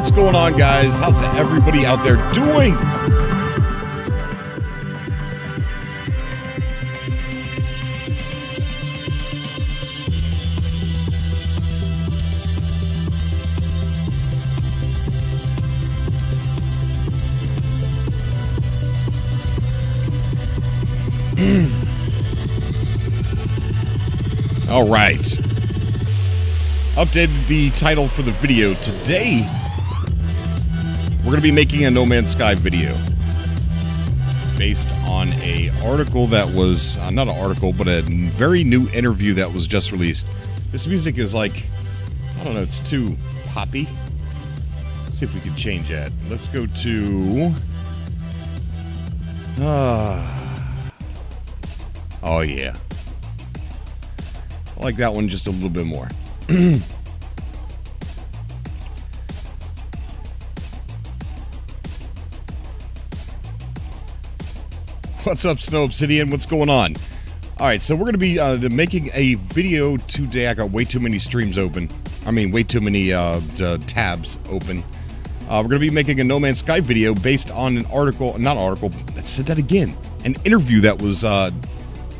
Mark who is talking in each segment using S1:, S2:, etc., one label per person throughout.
S1: What's going on, guys? How's everybody out there doing? All right. Updated the title for the video. Today, we're going to be making a No Man's Sky video based on a article that was, not an article, but a very new interview that was just released. This music is like, I don't know, it's too poppy. Let's see if we can change that. Let's go to... oh, yeah. I like that one just a little bit more. What's up, Snow Obsidian? What's going on? Alright, so we're going to be making a video today. I got way too many streams open. I mean, way too many tabs open. We're going to be making a No Man's Sky video based on an article, not article, I said that again. An interview that was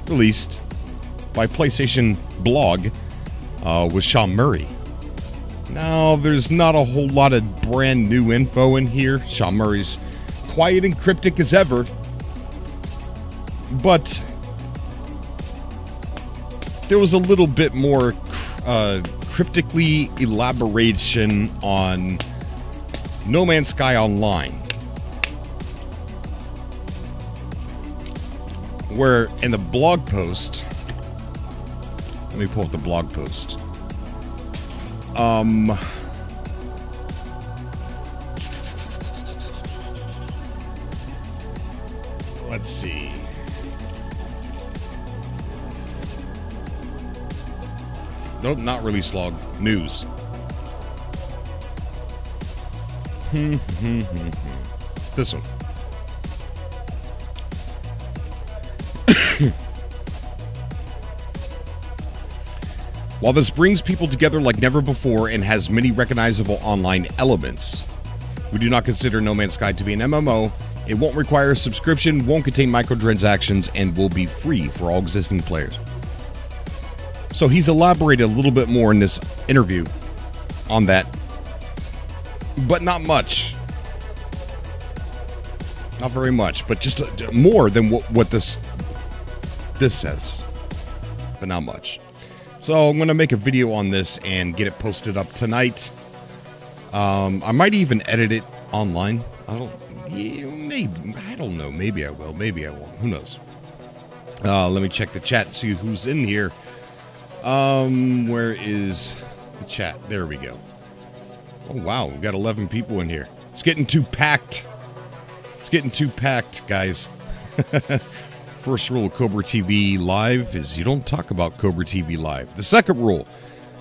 S1: released by PlayStation Blog with Sean Murray. Now, there's not a whole lot of brand new info in here. Sean Murray's quiet and cryptic as ever. But there was a little bit more cryptically elaboration on No Man's Sky Online. Where in the blog post... Let me pull up the blog post. Let's see. Nope, not release log. News. This one. While this brings people together like never before and has many recognizable online elements, we do not consider No Man's Sky to be an MMO. It won't require a subscription, won't contain microtransactions, and will be free for all existing players. So he's elaborated a little bit more in this interview on that, but not much. Not very much, but just more than what this says, but not much. So I'm going to make a video on this and get it posted up tonight. I might even edit it online. I don't know. Maybe I will. Maybe I won't. Who knows? Let me check the chat and see who's in here. Where is the chat? There we go. Oh, wow. We've got 11 people in here. It's getting too packed. It's getting too packed, guys. First rule of Cobra TV Live is you don't talk about Cobra TV Live. The second rule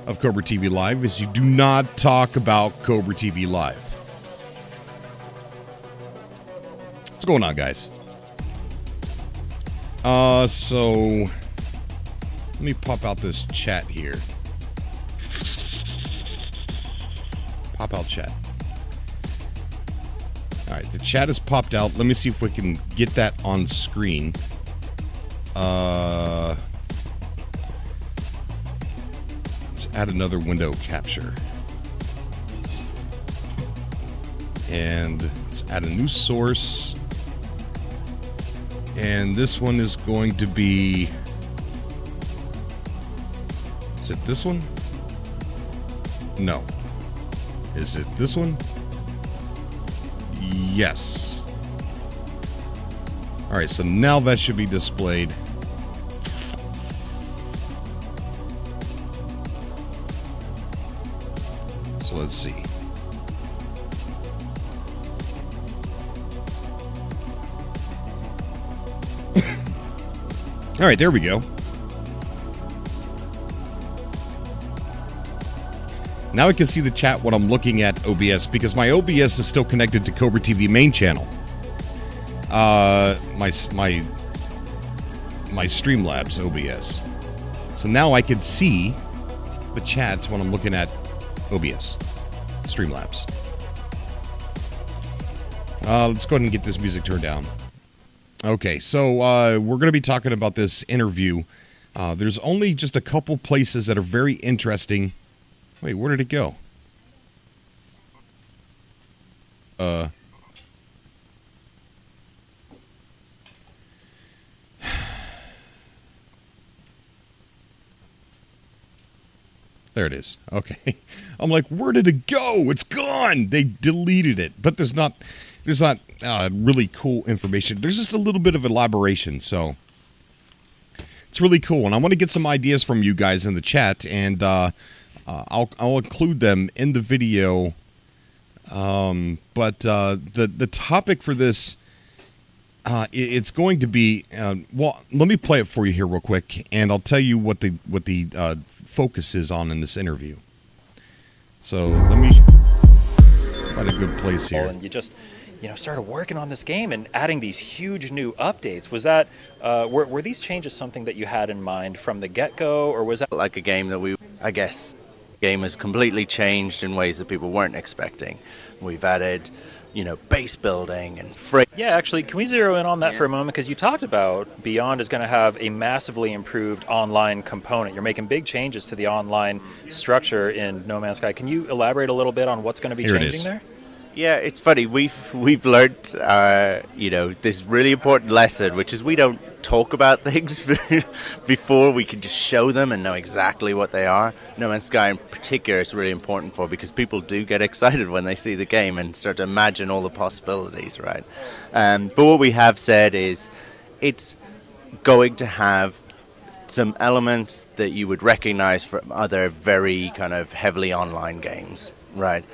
S1: of Cobra TV Live is you do not talk about Cobra TV Live. What's going on, guys? So let me pop out this chat here. Pop out chat. All right, the chat has popped out. Let me see if we can get that on screen. Let's add another window capture. And let's add a new source. And this one is going to be... Is it this one? No. Is it this one? Yes. Alright, so now that should be displayed. So let's see. Alright, there we go. Now I can see the chat when I'm looking at OBS, because my OBS is still connected to Cobra TV main channel. My Streamlabs OBS. So now I can see the chats when I'm looking at OBS, Streamlabs. Let's go ahead and get this music turned down. Okay, so we're going to be talking about this interview. There's only just a couple places that are very interesting. Wait, where did it go? There it is. Okay. I'm like, where did it go? It's gone. They deleted it. But there's not really cool information. There's just a little bit of elaboration. So it's really cool. And I want to get some ideas from you guys in the chat. And I'll include them in the video. But the topic for this, it's going to be, well, let me play it for you here real quick, and I'll tell you what the focus is on in this interview. So let me find a good place here.
S2: And you just, started working on this game and adding these huge new updates. Was that, were these changes something that you had in mind from the get-go, or was that
S3: like a game that I guess, game has completely changed in ways that people weren't expecting. We've added, base building and
S2: Yeah, actually, can we zero in on that for a moment? Because you talked about Beyond is going to have a massively improved online component. You're making big changes to the online structure in No Man's Sky. Can you elaborate a little bit on what's going to be changing there?
S3: Yeah, it's funny. We've learned, this really important lesson, which is we don't talk about things before we can just show them and know exactly what they are. No Man's Sky in particular is really important because people do get excited when they see the game and start to imagine all the possibilities, right? But what we have said is it's going to have some elements that you would recognize from other very kind of heavily online games, right?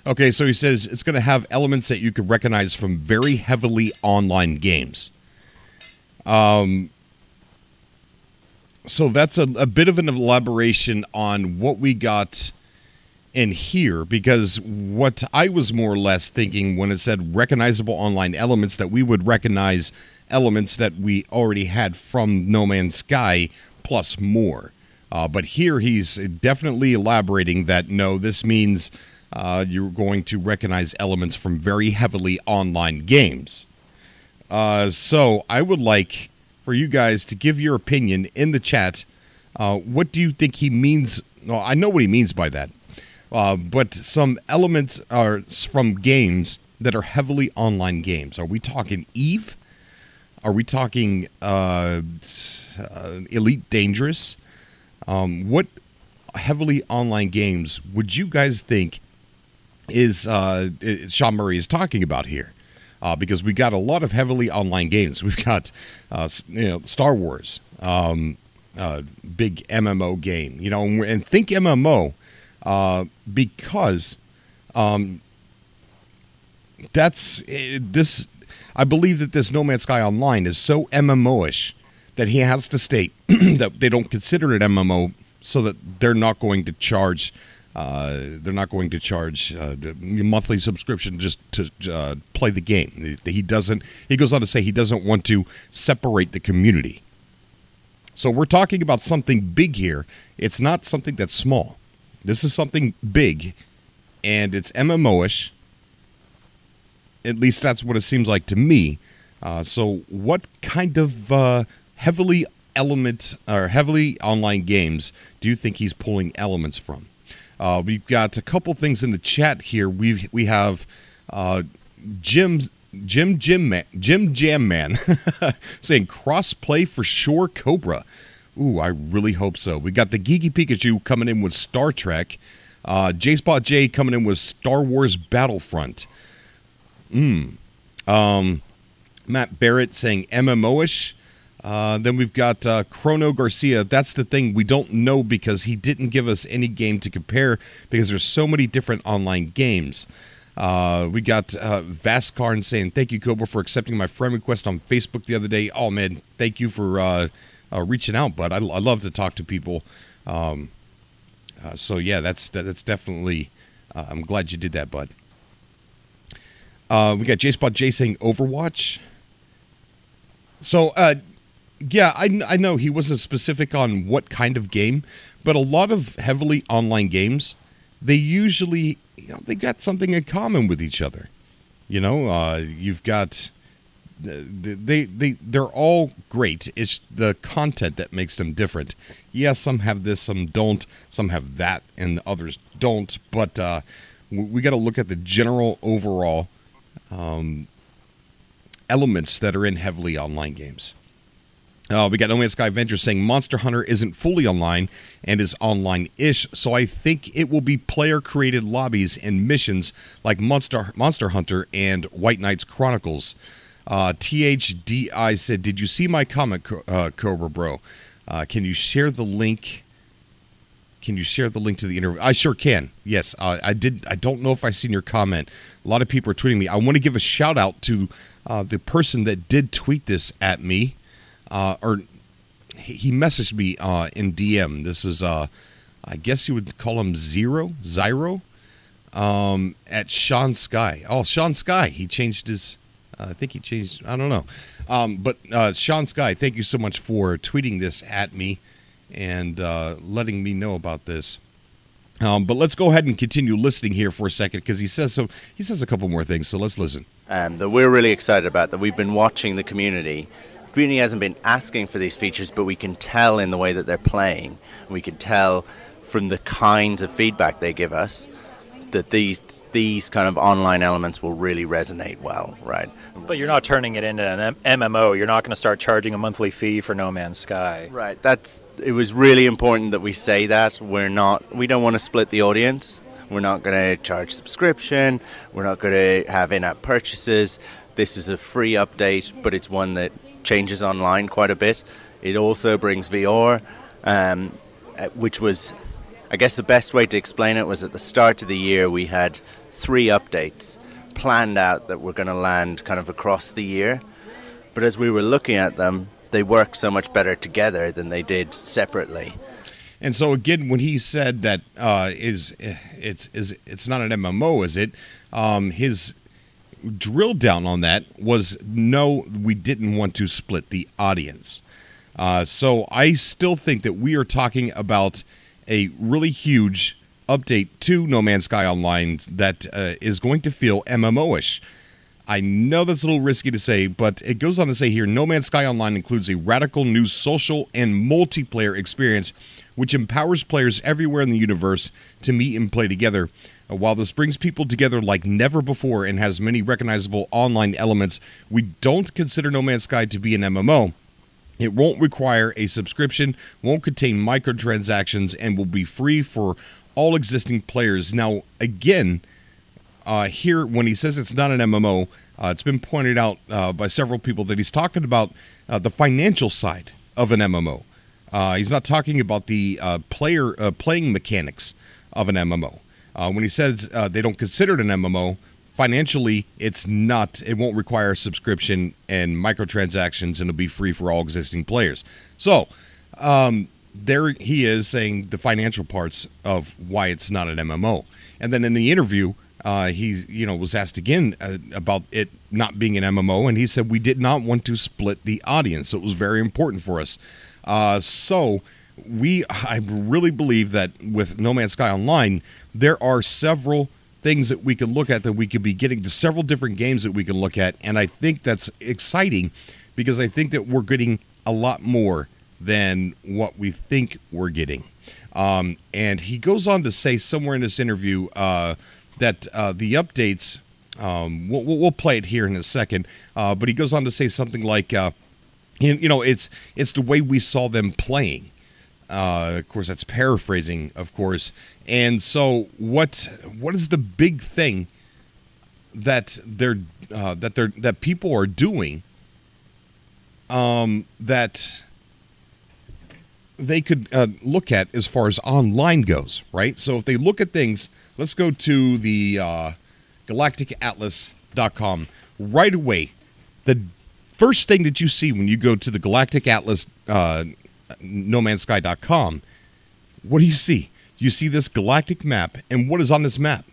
S1: Okay, so he says it's going to have elements that you could recognize from very heavily online games. So that's a bit of an elaboration on what we got in here, because what I was more or less thinking when it said recognizable online elements, that we would recognize elements that we already had from No Man's Sky plus more. But here he's definitely elaborating that, no, this means you're going to recognize elements from very heavily online games. So I would like for you guys to give your opinion in the chat. What do you think he means? Well, I know what he means by that. But some elements are from games that are heavily online games. Are we talking Eve? Are we talking Elite Dangerous? What heavily online games would you guys think is Sean Murray is talking about here? Because we got a lot of heavily online games. We've got Star Wars, big MMO game, and think MMO because that's this. I believe that this No Man's Sky Online is so MMO-ish that he has to state that they don't consider it MMO, so that they're not going to charge. They're not going to charge a monthly subscription just to play the game. He doesn't. He goes on to say he doesn't want to separate the community. So we're talking about something big here. It's not something that's small. This is something big, and it's MMO-ish. At least that's what it seems like to me. So what kind of heavily online games do you think he's pulling elements from? We've got a couple things in the chat here. We have Jim Jam Man saying cross-play for sure, Cobra. Ooh, I really hope so. We got the Geeky Pikachu coming in with Star Trek. J-Spot J coming in with Star Wars Battlefront. Matt Barrett saying MMO-ish. Then we've got Chrono Garcia. That's the thing. We don't know because he didn't give us any game to compare because there's so many different online games. We got Vascarn saying, thank you, Cobra, for accepting my friend request on Facebook the other day. Oh, man, thank you for reaching out, bud. I love to talk to people. So, yeah, that's definitely I'm glad you did that, bud. We got J-Spot J saying Overwatch. So, yeah, I know he wasn't specific on what kind of game, but a lot of heavily online games, they usually, they got something in common with each other. You know, you've got they're all great. It's the content that makes them different. Yes, some have this, some don't. Some have that, and others don't. But we got to look at the general overall elements that are in heavily online games. We got No Man's Sky Ventures saying Monster Hunter isn't fully online and is online-ish, so I think it will be player-created lobbies and missions like Monster Hunter and White Knights Chronicles. THDI said, "Did you see my comment, Cobra Bro? Can you share the link? Can you share the link to the interview?" I sure can. Yes, I did. I don't know if I seen your comment. A lot of people are tweeting me. I want to give a shout out to the person that did tweet this at me. Or he messaged me in DM. This is, I guess you would call him Zyro, at Sean Sky. Oh, Sean Sky. He changed his, I think he changed, I don't know. But Sean Sky, thank you so much for tweeting this at me and letting me know about this. But let's go ahead and continue listening here for a second because he says a couple more things. So let's listen.
S3: That we're really excited about, that we've been watching the community. Community hasn't been asking for these features, but we can tell in the way that they're playing. We can tell from the kinds of feedback they give us that these kind of online elements will really resonate well, right?
S2: But you're not turning it into an MMO. You're not going to start charging a monthly fee for No Man's Sky.
S3: Right. It was really important that we say that. We don't want to split the audience. We're not going to charge subscription. We're not going to have in-app purchases. This is a free update, but it's one that changes online quite a bit. It also brings VR, which was, I guess the best way to explain it was at the start of the year we had 3 updates planned out that were going to land kind of across the year. But as we were looking at them, they work so much better together than they did separately.
S1: And so again, when he said that it's not an MMO, is it? His drill down on that was no, we didn't want to split the audience. So I still think that we are talking about a really huge update to No Man's Sky Online that is going to feel MMO-ish. I know that's a little risky to say, but it goes on to say here, No Man's Sky Online includes a radical new social and multiplayer experience which empowers players everywhere in the universe to meet and play together. While this brings people together like never before and has many recognizable online elements, we don't consider No Man's Sky to be an MMO. It won't require a subscription, won't contain microtransactions, and will be free for all existing players. Now, again, here, when he says it's not an MMO, it's been pointed out by several people that he's talking about the financial side of an MMO. He's not talking about the playing mechanics of an MMO. When he says they don't consider it an MMO, financially, it's not. It won't require a subscription and microtransactions, and it'll be free for all existing players. So there he is saying the financial parts of why it's not an MMO. And then in the interview, he was asked again about it not being an MMO, and he said we did not want to split the audience. So it was very important for us. I really believe that with No Man's Sky Online, there are several things that we can look at, that we could be getting to several different games that we can look at. And I think that's exciting because I think that we're getting a lot more than what we think we're getting. And he goes on to say somewhere in this interview that the updates, we'll play it here in a second, but he goes on to say something like, it's the way we saw them playing. Of course, that's paraphrasing, of course. And so, what is the big thing that that people are doing that they could look at as far as online goes, right? So, if they look at things, let's go to the galacticatlas.com right away. The first thing that you see when you go to the Galactic Atlas, nomansky.com, what do you see? You see this galactic map, and what is on this map?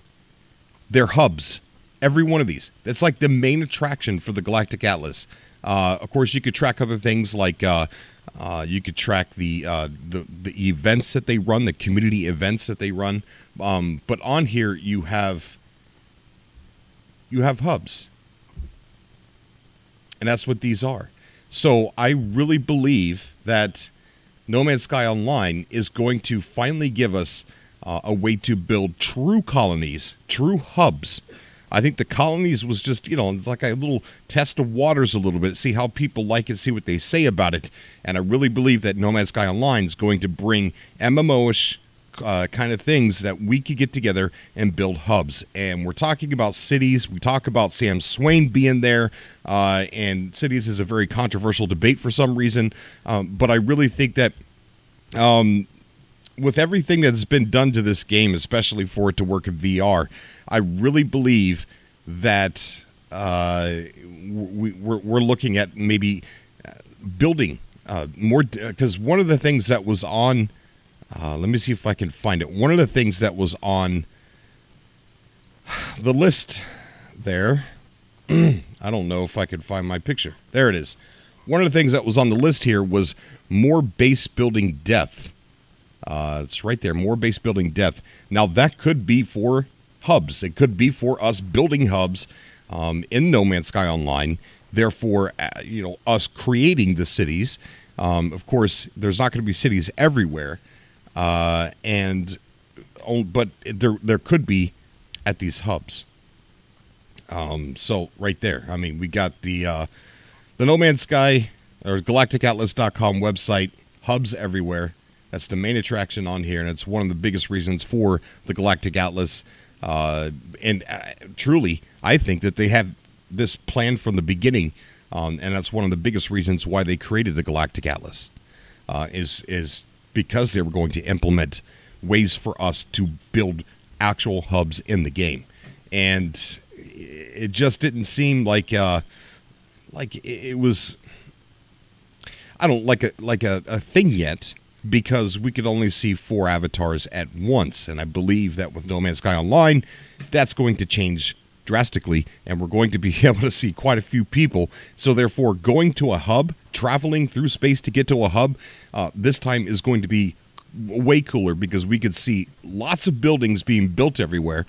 S1: They're hubs. Every one of these. That's like the main attraction for the Galactic Atlas. Of course, you could track other things like you could track the events that they run, the community events that they run. But on here, you have you have hubs. And that's what these are. So I really believe that No Man's Sky Online is going to finally give us a way to build true colonies, true hubs. I think the colonies was just, like a little test of waters a little bit, see how people like it, see what they say about it. And I really believe that No Man's Sky Online is going to bring MMO-ish kind of things that we could get together and build hubs. And we're talking about cities. We talk about Sam Swain being there, and cities is a very controversial debate for some reason. But I really think that with everything that's been done to this game, especially for it to work in VR, I really believe that we're looking at maybe building more, because one of the things that was on, let me see if I can find it. One of the things that was on the list there, I don't know if I could find my picture. There it is. One of the things that was on the list here was more base building depth. It's right there, more base building depth. Now, that could be for hubs. It could be for us building hubs in No Man's Sky Online. Therefore, us creating the cities. Of course, there's not going to be cities everywhere, but there could be at these hubs. So right there, I mean, we got the No Man's Sky or GalacticAtlas.com website, hubs everywhere. That's the main attraction on here, and it's one of the biggest reasons for the Galactic Atlas. Truly, I think that they have this planned from the beginning, and that's one of the biggest reasons why they created the Galactic Atlas, is because they were going to implement ways for us to build actual hubs in the game. And it just didn't seem like it was, I don't like a thing yet, because we could only see 4 avatars at once. And I believe that with No Man's Sky Online, that's going to change drastically, and we're going to be able to see quite a few people. So therefore, going to a hub, traveling through space to get to a hub, this time is going to be way cooler, because we could see lots of buildings being built everywhere,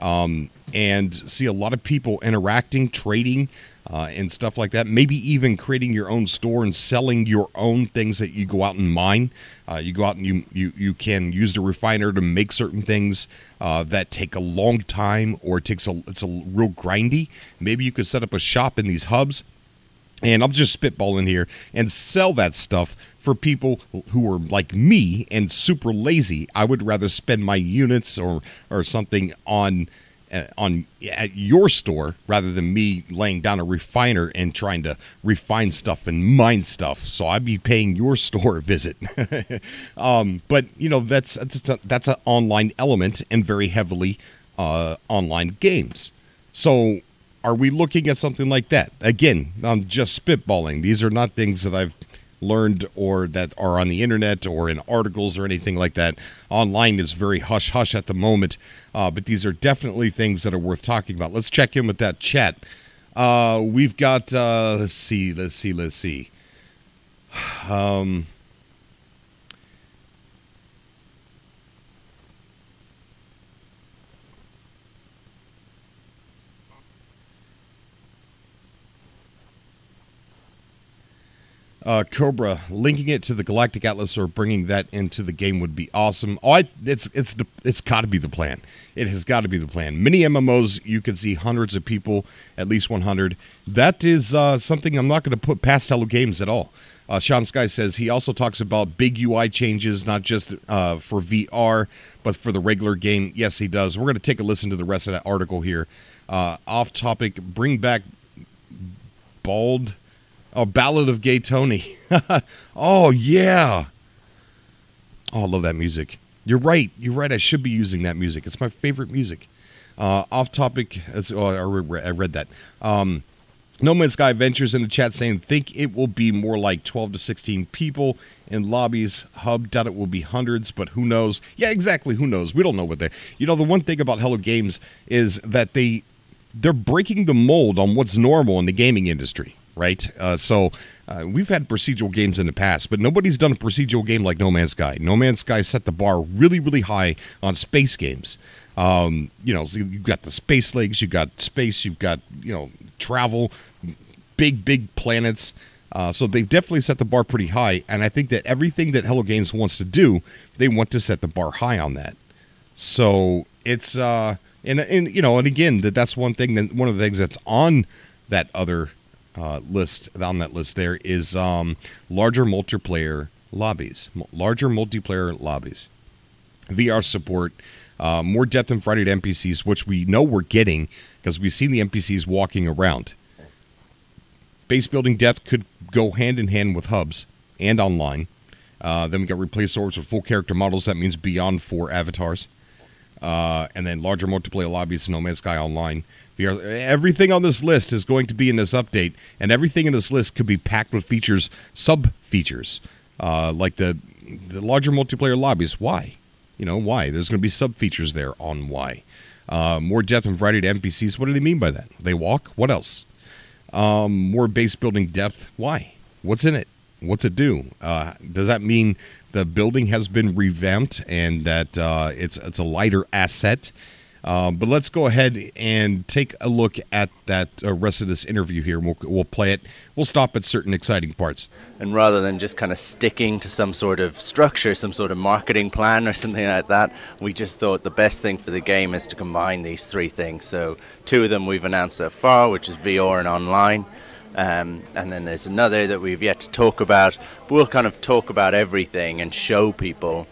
S1: and see a lot of people interacting, trading, and stuff like that. Maybe even creating your own store and selling your own things that you go out and mine. You go out and you can use the refiner to make certain things that take a long time, or it's a real grindy. Maybe you could set up a shop in these hubs, and I'm just spitballing here, and sell that stuff for people who are like me and super lazy. I would rather spend my units or something at your store rather than me laying down a refiner and trying to refine stuff and mine stuff. So I'd be paying your store a visit. But that's an online element, and very heavily online games. So are we looking at something like that? Again, I'm just spitballing. These are not things that I've learned or that are on the internet or in articles or anything like that. Online is very hush-hush at the moment, but these are definitely things that are worth talking about. Let's check in with that chat. We've got, let's see. Cobra, linking it to the Galactic Atlas or bringing that into the game would be awesome. It's got to be the plan. It has got to be the plan. Many MMOs, you can see hundreds of people, at least 100. That is something I'm not going to put past Hello Games at all. Sean Sky says he also talks about big UI changes, not just for VR, but for the regular game. Yes, he does. We're going to take a listen to the rest of that article here. Off topic, bring back Bald... Oh, Ballad of Gay Tony. Oh, yeah. Oh, I love that music. You're right. I should be using that music. It's my favorite music. Off topic. I read that. No Man's Sky Ventures in the chat saying, think it will be more like 12 to 16 people in lobbies. Hub, doubt it will be hundreds, but who knows? Yeah, exactly. Who knows? We don't know what they... the one thing about Hello Games is that they're breaking the mold on what's normal in the gaming industry. Right? So we've had procedural games in the past, but nobody's done a procedural game like No Man's Sky. No Man's Sky set the bar really, really high on space games. So you've got the space legs, you've got space, you've got, travel, big planets. So they've definitely set the bar pretty high. And I think that everything that Hello Games wants to do, they want to set the bar high on that. So it's, and again, that's one thing, that one of the things that's on that other list there is larger multiplayer lobbies. VR support, more depth and variety of NPCs, which we know we're getting because we've seen the NPCs walking around. Base building depth could go hand in hand with hubs and online. Then we got replace orbs with full character models. That means beyond 4 avatars. And then larger multiplayer lobbies, No Man's Sky Online. VR, everything on this list is going to be in this update, and everything in this list could be packed with features, sub-features, like the larger multiplayer lobbies. Why? Why? There's going to be sub-features there on why. More depth and variety to NPCs. What do they mean by that? They walk? What else? More base building depth. Why? What's in it? What's it do? Does that mean the building has been revamped and that it's a lighter asset? But let's go ahead and take a look at that rest of this interview here. We'll play it. We'll stop at certain exciting parts.
S3: And rather than just kind of sticking to some sort of structure, some sort of marketing plan or something like that, we just thought the best thing for the game is to combine these 3 things. So 2 of them we've announced so far, which is VR and online. And then there's another that we've yet to talk about. But we'll kind of talk about everything and show people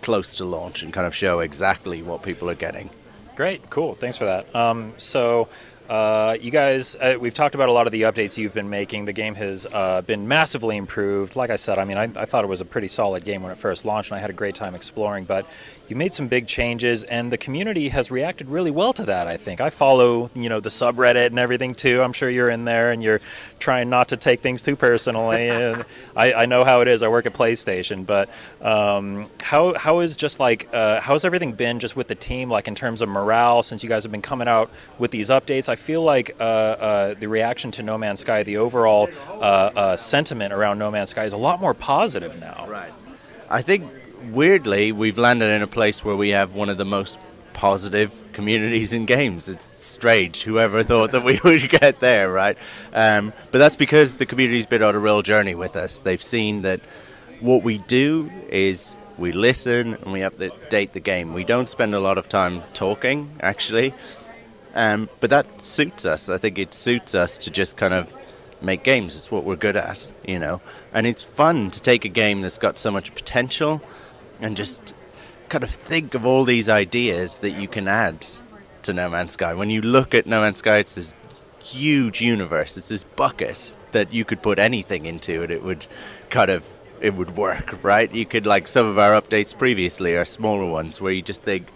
S3: close to launch and kind of show exactly what people are getting.
S2: Great, cool. Thanks for that. You guys, we've talked about a lot of the updates you've been making. The game has been massively improved. Like I said, I thought it was a pretty solid game when it first launched, and I had a great time exploring. But you made some big changes, and the community has reacted really well to that, I think. I follow, the subreddit and everything, too. I'm sure you're in there, and you're trying not to take things too personally. And I know how it is. I work at PlayStation. But how's everything been just with the team, like in terms of morale, since you guys have been coming out with these updates? I feel like the reaction to No Man's Sky, the overall sentiment around No Man's Sky is a lot more positive now.
S3: Right. I think, weirdly, we've landed in a place where we have one of the most positive communities in games. It's strange. Whoever thought that we would get there, right? But that's because the community's been on a real journey with us. They've seen that what we do is we listen and we update the game. We don't spend a lot of time talking, actually. But that suits us. I think it suits us to just kind of make games. It's what we're good at, And it's fun to take a game that's got so much potential and just kind of think of all these ideas that you can add to No Man's Sky. When you look at No Man's Sky, it's this huge universe. It's this bucket that you could put anything into and it would work, right? You could, like some of our updates previously are smaller ones where you just think,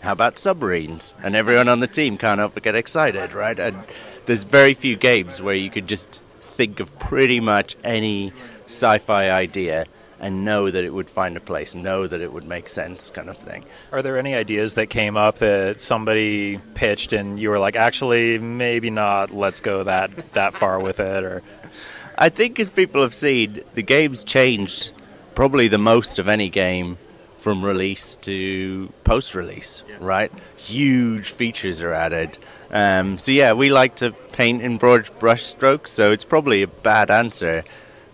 S3: how about submarines? And everyone on the team can't help but get excited, right? And there's very few games where you could just think of pretty much any sci-fi idea and know that it would find a place, know that it would make sense, kind of thing.
S2: Are there any ideas that came up that somebody pitched and you were like, actually, maybe not, let's go that far with it? Or
S3: I think as people have seen, the game's changed probably the most of any game from release to post-release, right? Huge features are added. We like to paint in broad brush strokes, so it's probably a bad answer.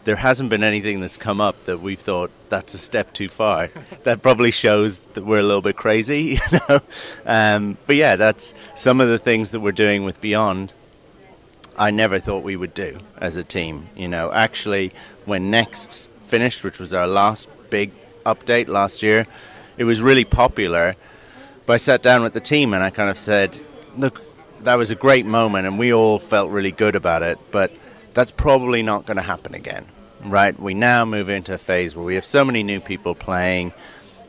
S3: There hasn't been anything that's come up that we've thought, that's a step too far. That probably shows that we're a little bit crazy, that's some of the things that we're doing with Beyond I never thought we would do as a team. Actually, when Next finished, which was our last big update last year, it was really popular. But I sat down with the team and I kind of said, look, that was a great moment and we all felt really good about it, but that's probably not going to happen again, right? We now move into a phase where we have so many new people playing.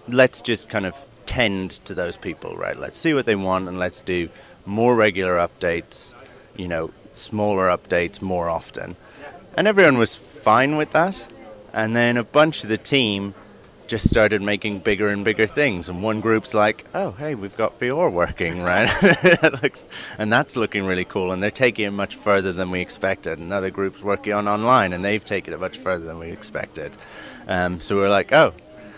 S3: Let's just kind of tend to those people, right? Let's see what they want and let's do more regular updates, smaller updates more often. And everyone was fine with that. And then a bunch of the team just started making bigger and bigger things. And one group's like, oh, hey, we've got VR working, right? And that's looking really cool. And they're taking it much further than we expected. Another group's working on online, and they've taken it much further than we expected. So we're like, oh,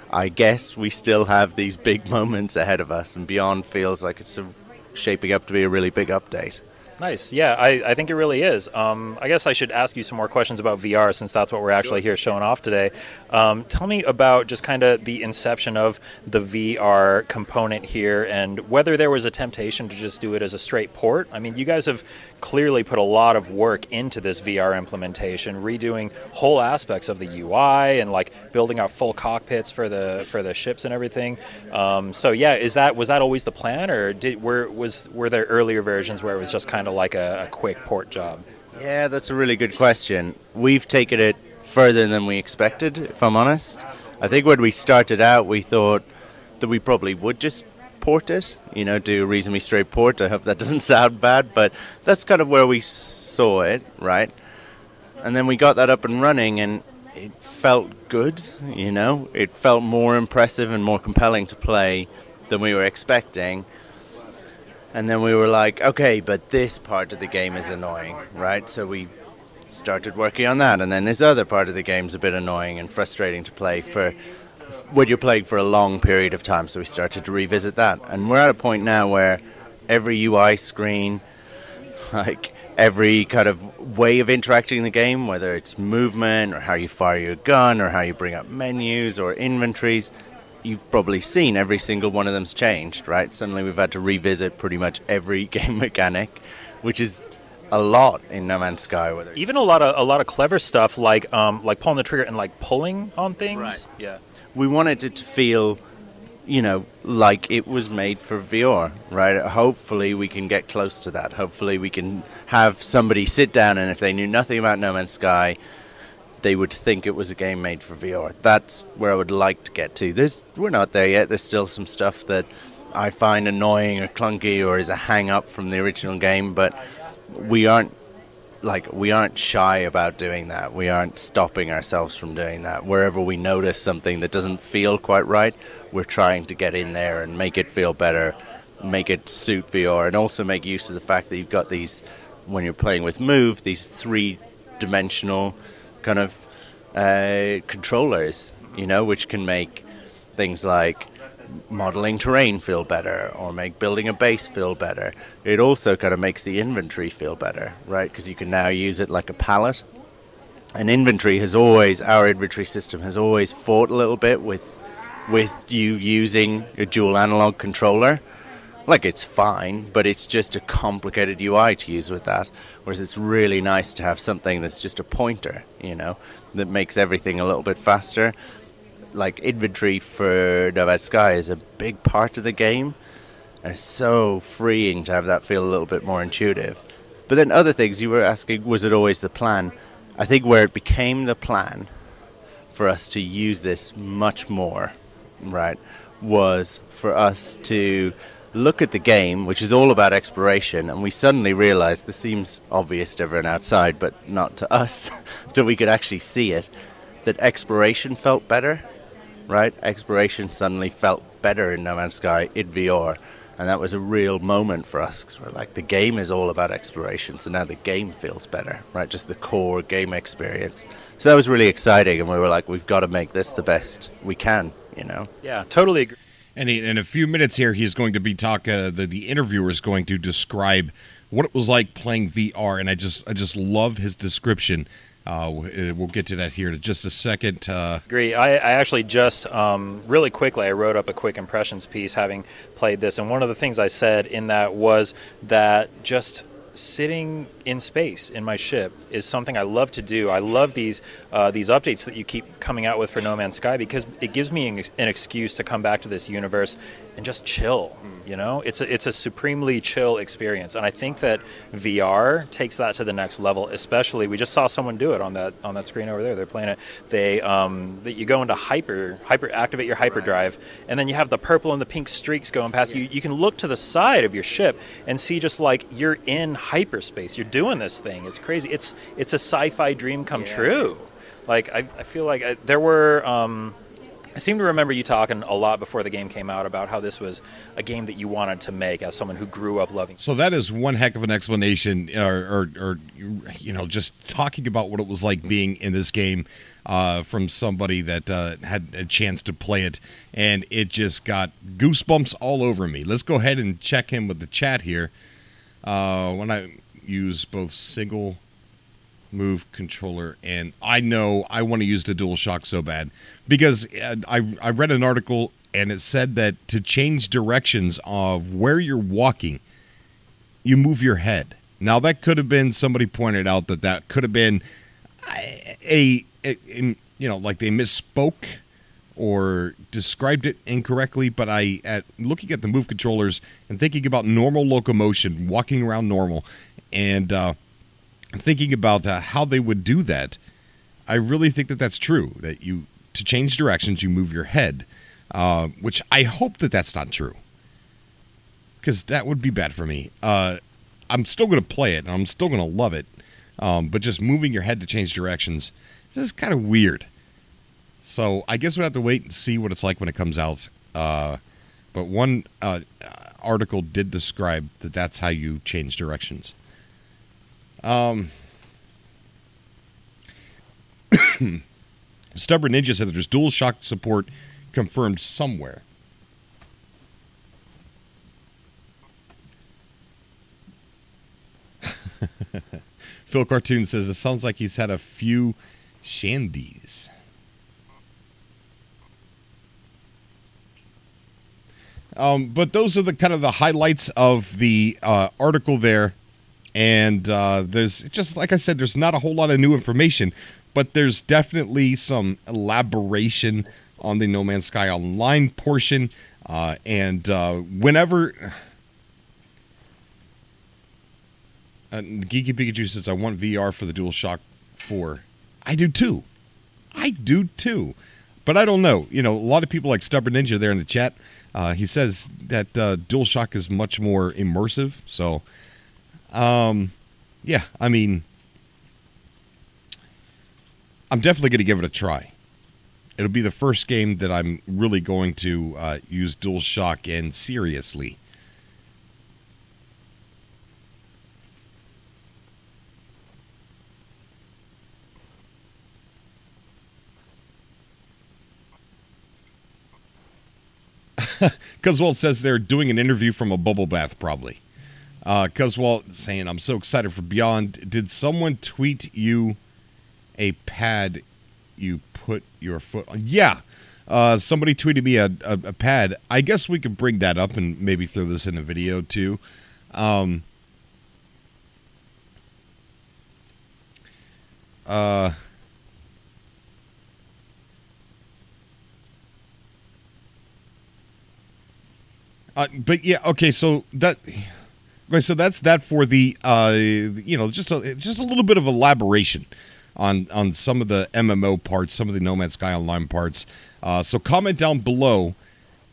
S3: I guess we still have these big moments ahead of us, and Beyond feels like it's shaping up to be a really big update.
S2: Nice. Yeah, I think it really is. I guess I should ask you some more questions about VR since that's what we're actually here showing off today. Tell me about just kind of the inception of the VR component here and whether there was a temptation to just do it as a straight port. I mean, you guys have clearly put a lot of work into this VR implementation, redoing whole aspects of the UI and like building out full cockpits for the ships and everything. So yeah, was that always the plan, or were there earlier versions where it was just kind of like a quick port job?
S3: Yeah, that's a really good question. We've taken it further than we expected, if I'm honest. I think when we started out, we thought that we probably would just port it, do a reasonably straight port. I hope that doesn't sound bad, but that's kind of where we saw it, right? And then we got that up and running, and it felt good, It felt more impressive and more compelling to play than we were expecting. And then we were like, okay, but this part of the game is annoying, right? So we started working on that. And then this other part of the game's a bit annoying and frustrating to play when you're playing for a long period of time. So we started to revisit that. And we're at a point now where every UI screen, like every kind of way of interacting in the game, whether it's movement or how you fire your gun or how you bring up menus or inventories, you've probably seen every single one of them's changed, right? Suddenly we've had to revisit pretty much every game mechanic, which is a lot in No Man's Sky.
S2: Even a lot of clever stuff like pulling the trigger and like pulling on things.
S3: Right.
S2: Yeah.
S3: We wanted it to feel, like it was made for VR, right? Hopefully we can get close to that. Hopefully we can have somebody sit down and if they knew nothing about No Man's Sky, they would think it was a game made for VR. That's where I would like to get to. We're not there yet. There's still some stuff that I find annoying or clunky or is a hang-up from the original game, but we aren't shy about doing that. We aren't stopping ourselves from doing that. Wherever we notice something that doesn't feel quite right, we're trying to get in there and make it feel better, make it suit VR, and also make use of the fact that you've got these, when you're playing with Move, these three-dimensional kind of controllers, which can make things like modeling terrain feel better or make building a base feel better. It also kind of makes the inventory feel better, right? Because you can now use it like a palette. And our inventory system has always fought a little bit with you using a dual analog controller. Like, it's fine, but it's just a complicated UI to use with that. Whereas it's really nice to have something that's just a pointer, that makes everything a little bit faster. Like, inventory for No Man's Sky is a big part of the game. And it's so freeing to have that feel a little bit more intuitive. But then other things, you were asking, was it always the plan? I think where it became the plan for us to use this much more, right, was for us to look at the game, which is all about exploration, and we suddenly realized, this seems obvious to everyone outside, but not to us, until we could actually see it, that exploration felt better, right? Exploration suddenly felt better in No Man's Sky in VR, and that was a real moment for us, because we're like, the game is all about exploration, so now the game feels better, right? Just the core game experience. So that was really exciting, and we were like, we've got to make this the best we can,
S2: Yeah, totally agree.
S1: And in a few minutes here, he's going to be the interviewer is going to describe what it was like playing VR, and I just love his description. We'll get to that here in just a second.
S2: Agree. I actually just, really quickly, I wrote up a quick impressions piece having played this, and one of the things I said in that was that just sitting in space in my ship is something I love to do. I love these updates that you keep coming out with for No Man's Sky because it gives me an excuse to come back to this universe and just chill. It's a supremely chill experience, and I think that VR takes that to the next level. Especially, we just saw someone do it on that screen over there. They're playing it. That you go into hyper activate your hyperdrive, and then you have the purple and the pink streaks going past you. You can look to the side of your ship and see just like you're in hyperspace. You're doing this thing. It's crazy. It's a sci-fi dream come true. Like I feel like there were. I seem to remember you talking a lot before the game came out about how this was a game that you wanted to make as someone who grew up loving.
S1: So that is one heck of an explanation, or you know, just talking about what it was like being in this game from somebody that had a chance to play it, and it just got goosebumps all over me. Let's go ahead and check in with the chat here. When I use both single move controller, and I know I want to use the DualShock so bad because I read an article and it said that to change directions of where you're walking, you move your head. Now that could have been, somebody pointed out that could have been a you know, like they misspoke or described it incorrectly, but looking at the move controllers and thinking about normal locomotion, walking around normal, and thinking about how they would do that, I really think that that's true. That to change directions, you move your head, which I hope that that's not true, because that would be bad for me. I'm still going to play it, and I'm still going to love it, but just moving your head to change directions, this is kind of weird. So I guess we'll have to wait and see what it's like when it comes out. But one article did describe that that's how you change directions. Stubborn Ninja said that there's DualShock support confirmed somewhere. Phil Cartoon says it sounds like he's had a few shandies. But those are the kind of the highlights of the article there. And there's, just like I said, there's not a whole lot of new information, but there's definitely some elaboration on the No Man's Sky Online portion. Whenever Geeky Pikachu says, I want VR for the DualShock 4. I do too. But I don't know. You know, a lot of people like Stubborn Ninja there in the chat. He says that DualShock is much more immersive. So, yeah, I mean, I'm definitely going to give it a try. It'll be the first game that I'm really going to use DualShock in seriously. Cuzwalt says they're doing an interview from a bubble bath, probably. Cuzwalt saying, I'm so excited for Beyond. Did someone tweet you a pad you put your foot on? Yeah. Somebody tweeted me a pad. I guess we could bring that up and maybe throw this in a video too. But yeah, okay. So that's that for the you know, just a little bit of elaboration on some of the MMO parts, some of the No Man's Sky Online parts. So comment down below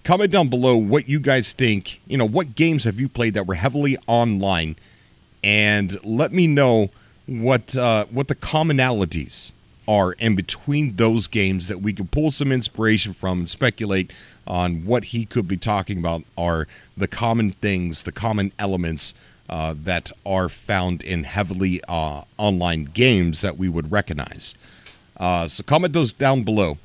S1: what you guys think. You know, what games have you played that were heavily online, and let me know what the commonalities are in between those games that we can pull some inspiration from and speculate on what he could be talking about are the common things, the common elements that are found in heavily online games that we would recognize. So comment those down below.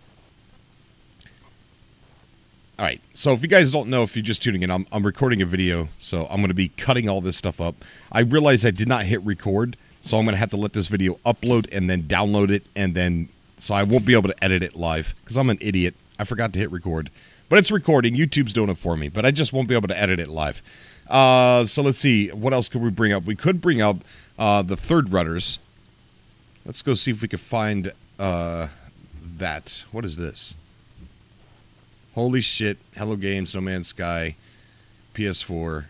S1: All right, so if you guys don't know, if you're just tuning in, I'm recording a video, so I'm going to be cutting all this stuff up. I realized I did not hit record, so I'm going to have to let this video upload and then download it, and then, so I won't be able to edit it live, because I'm an idiot. I forgot to hit record. But it's recording. YouTube's doing it for me, but I just won't be able to edit it live. So let's see. What else could we bring up? We could bring up the third rudders. Let's go see if we can find that. What is this? Holy shit. Hello Games, No Man's Sky, PS4,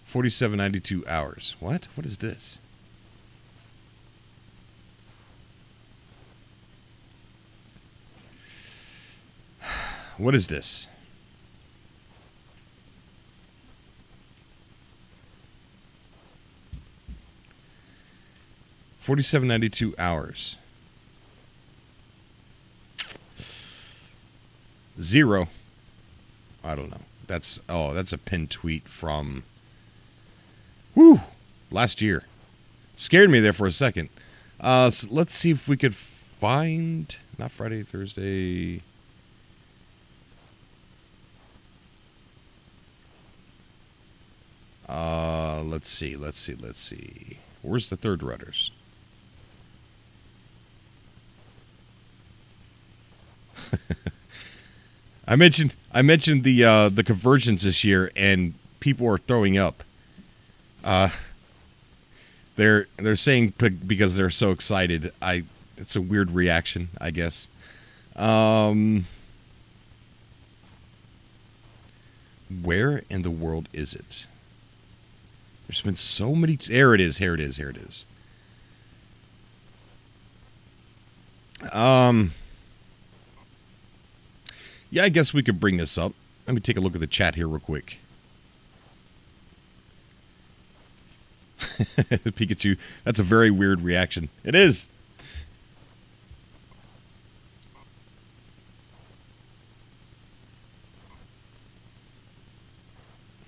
S1: 4792 hours. What? What is this? What is this? $47.92 hours. Zero. I don't know. That's a pinned tweet from last year. Scared me there for a second. So let's see if we could find not Friday, Thursday. Let's see. Where's the third rudders? I mentioned the conversions this year, and people are throwing up. They're saying because they're so excited. It's a weird reaction, I guess. Where in the world is it? There's been so many. Here it is. Here it is. Yeah, I guess we could bring this up. Let me take a look at the chat here real quick. Pikachu, that's a very weird reaction. It is.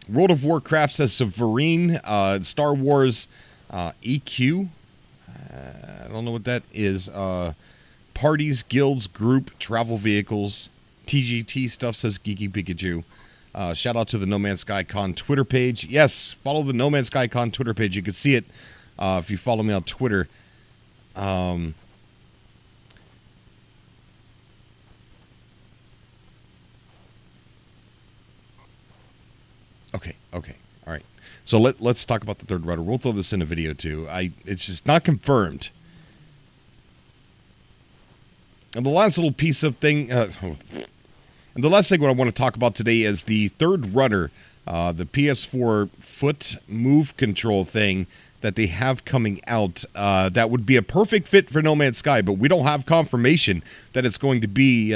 S1: World of Warcraft says Severine, Star Wars EQ. I don't know what that is. Parties, guilds, group, travel vehicles. TGT stuff says Geeky Pikachu. Shout out to the No Man's Sky Con Twitter page. Yes, follow the No Man's Sky Con Twitter page. You can see it if you follow me on Twitter. Okay. All right. So let's talk about the third rudder. We'll throw this in a video too. It's just not confirmed. And the last little piece of thing, and the last thing what I want to talk about today is the third rudder, the PS4 foot move control thing that they have coming out. That would be a perfect fit for No Man's Sky, but we don't have confirmation that it's going to be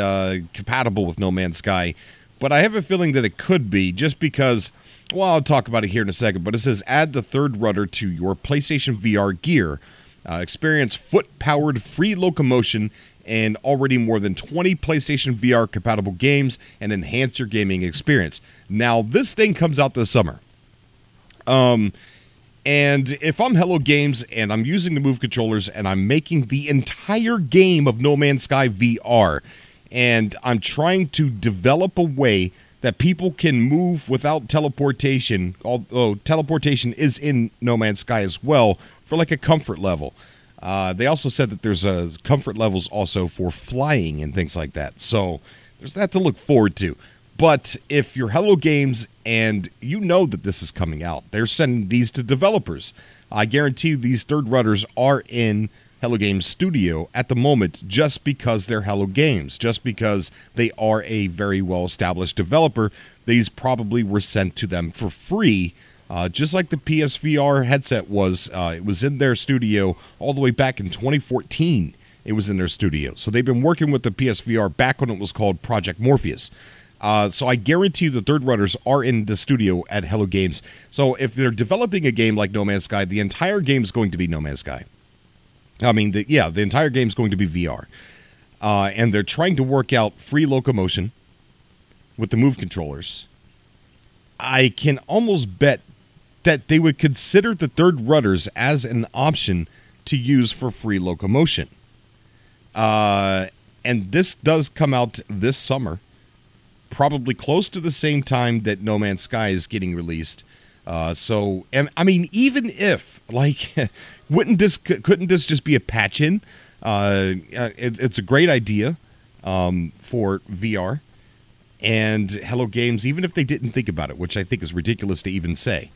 S1: compatible with No Man's Sky. But I have a feeling that it could be, just because, well, I'll talk about it here in a second, but it says add the third rudder to your PlayStation VR gear. Experience foot-powered free locomotion and already more than 20 PlayStation VR compatible games and enhance your gaming experience. Now, this thing comes out this summer. And if I'm Hello Games and I'm using the Move controllers and I'm making the entire game of No Man's Sky VR, and I'm trying to develop a way that people can move without teleportation, although teleportation is in No Man's Sky as well, for like a comfort level. They also said that there's comfort levels also for flying and things like that. So there's that to look forward to. But if you're Hello Games and you know that this is coming out, they're sending these to developers. I guarantee you these third rudders are in Hello Games Studio at the moment just because they're Hello Games, just because they are a very well-established developer. These probably were sent to them for free, just like the PSVR headset was. It was in their studio all the way back in 2014. It was in their studio. So they've been working with the PSVR back when it was called Project Morpheus. So I guarantee you the third rudders are in the studio at Hello Games. So if they're developing a game like No Man's Sky, the entire game is going to be No Man's Sky. I mean, the entire game is going to be VR. And they're trying to work out free locomotion with the Move controllers. I can almost bet that they would consider the third rudders as an option to use for free locomotion. And this does come out this summer, probably close to the same time that No Man's Sky is getting released. So, I mean, even if, like, couldn't this just be a patch in? It's a great idea for VR. And Hello Games, even if they didn't think about it, which I think is ridiculous to even say,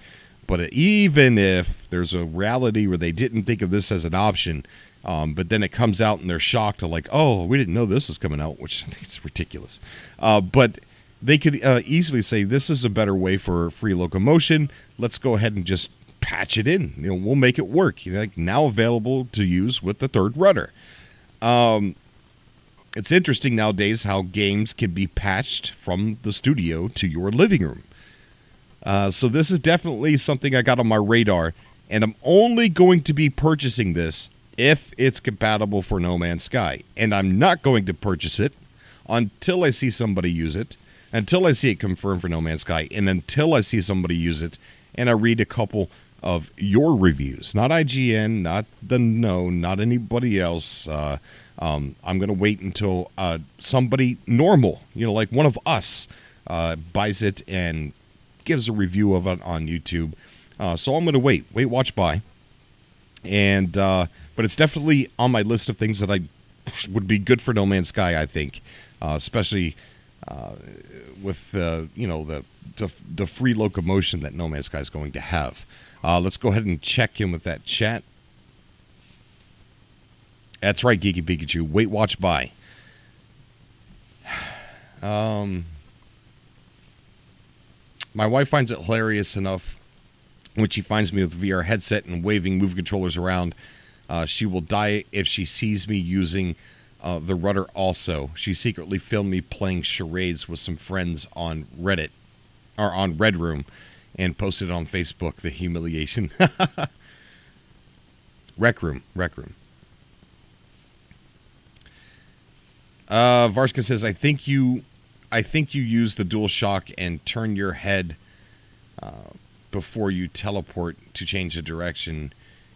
S1: but even if there's a reality where they didn't think of this as an option, but then it comes out and they're shocked to like, oh, we didn't know this was coming out, which I think is ridiculous. But they could easily say this is a better way for free locomotion. Let's go ahead and just patch it in. You know, we'll make it work. Like now available to use with the third rudder. It's interesting nowadays how games can be patched from the studio to your living room. So this is definitely something I got on my radar, and I'm only going to be purchasing this if it's compatible for No Man's Sky. And I'm not going to purchase it until I see somebody use it, until I see it confirmed for No Man's Sky, and until I see somebody use it, and I read a couple of your reviews, not IGN, not the No, not anybody else. I'm going to wait until somebody normal, like one of us, buys it and gives a review of it on YouTube. So I'm going to wait, watch, buy. And but it's definitely on my list of things that I would be good for No Man's Sky, I think, especially with the free locomotion that No Man's Sky is going to have. Let's go ahead and check in with that chat. That's right, Geeky Pikachu. Wait, watch, buy. My wife finds it hilarious enough when she finds me with VR headset and waving move controllers around. She will die if she sees me using the rudder also. She secretly filmed me playing charades with some friends on Reddit, or on Red Room, and posted it on Facebook. The humiliation. Rec Room. Varska says, I think you use the DualShock and turn your head before you teleport to change the direction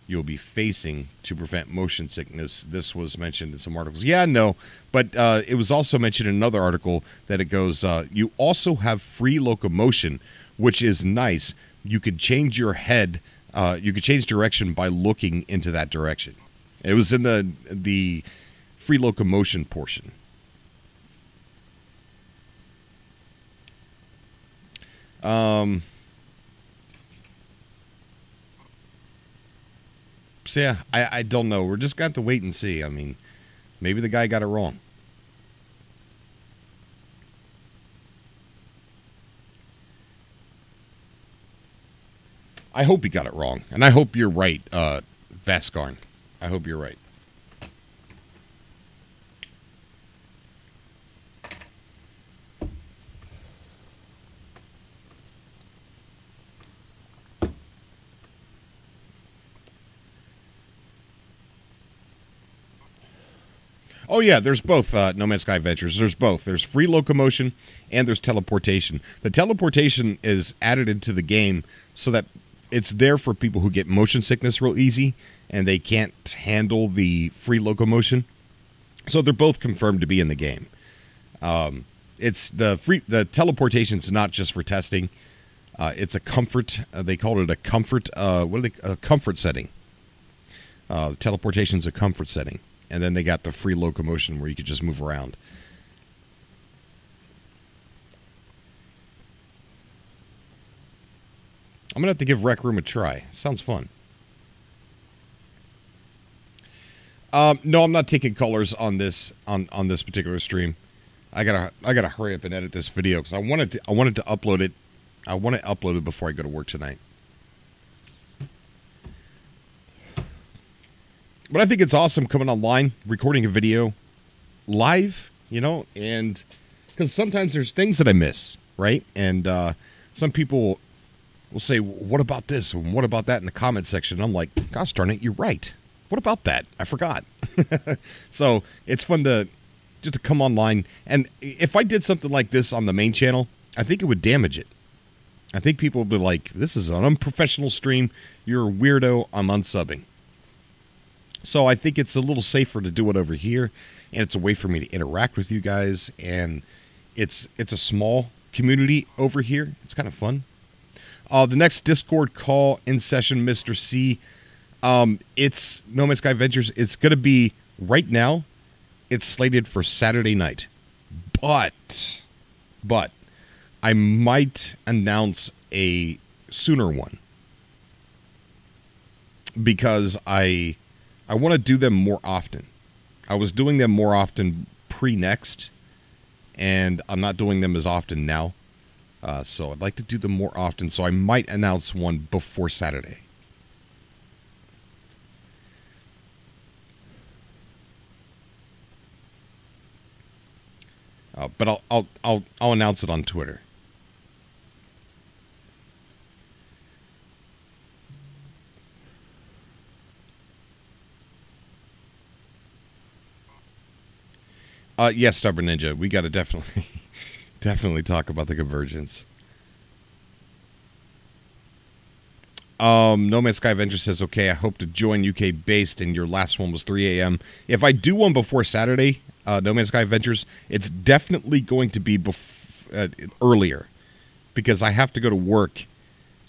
S1: you'll be facing to prevent motion sickness. This was mentioned in some articles. Yeah, no, but it was also mentioned in another article that it goes, you also have free locomotion, which is nice. You could change your head, you could change direction by looking into that direction. It was in the free locomotion portion. So yeah, I don't know. We're just got to wait and see. I mean, maybe the guy got it wrong. I hope he got it wrong. And I hope you're right, Vascarn. I hope you're right. Oh, yeah, there's both No Man's Sky Adventures. There's both. There's free locomotion and there's teleportation. The teleportation is added into the game so that it's there for people who get motion sickness real easy and they can't handle the free locomotion. So they're both confirmed to be in the game. It's the teleportation is not just for testing. It's a comfort. They called it a comfort. A comfort setting. The teleportation is a comfort setting. And then they got the free locomotion where you could just move around. I'm going to have to give Rec Room a try. Sounds fun. No, I'm not taking colors on this on this particular stream. I gotta hurry up and edit this video because I wanted to upload it. I want to upload it before I go to work tonight. But I think it's awesome coming online, recording a video live, and because sometimes there's things that I miss, right? And some people will say, what about this and what about that in the comment section? And I'm like, gosh darn it, you're right. What about that? I forgot. So it's fun to come online. And if I did something like this on the main channel, I think it would damage it. I think people would be like, this is an unprofessional stream. You're a weirdo. I'm unsubbing. So I think it's a little safer to do it over here, and it's a way for me to interact with you guys, and it's a small community over here. It's kind of fun. The next Discord call in session, Mr. C, it's No Man's Sky Adventures. It's going to be, right now, it's slated for Saturday night. But I might announce a sooner one because I want to do them more often. I was doing them more often pre-next, and I'm not doing them as often now. So I'd like to do them more often, so I might announce one before Saturday. But I'll announce it on Twitter. Yes, Stubborn Ninja. We got to definitely talk about the Convergence. No Man's Sky Venture says, okay, I hope to join UK based, and your last one was 3 a.m. If I do one before Saturday, No Man's Sky Ventures, it's definitely going to be earlier, because I have to go to work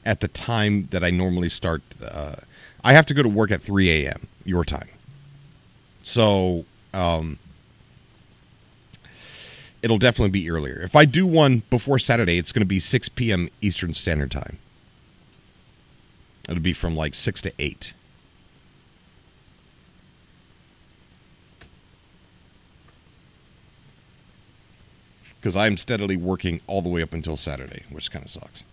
S1: at the time that I normally start. I have to go to work at 3 a.m. your time. So it'll definitely be earlier. If I do one before Saturday, it's going to be 6 p.m. Eastern Standard Time. It'll be from like 6 to 8. Because I'm steadily working all the way up until Saturday, which kind of sucks.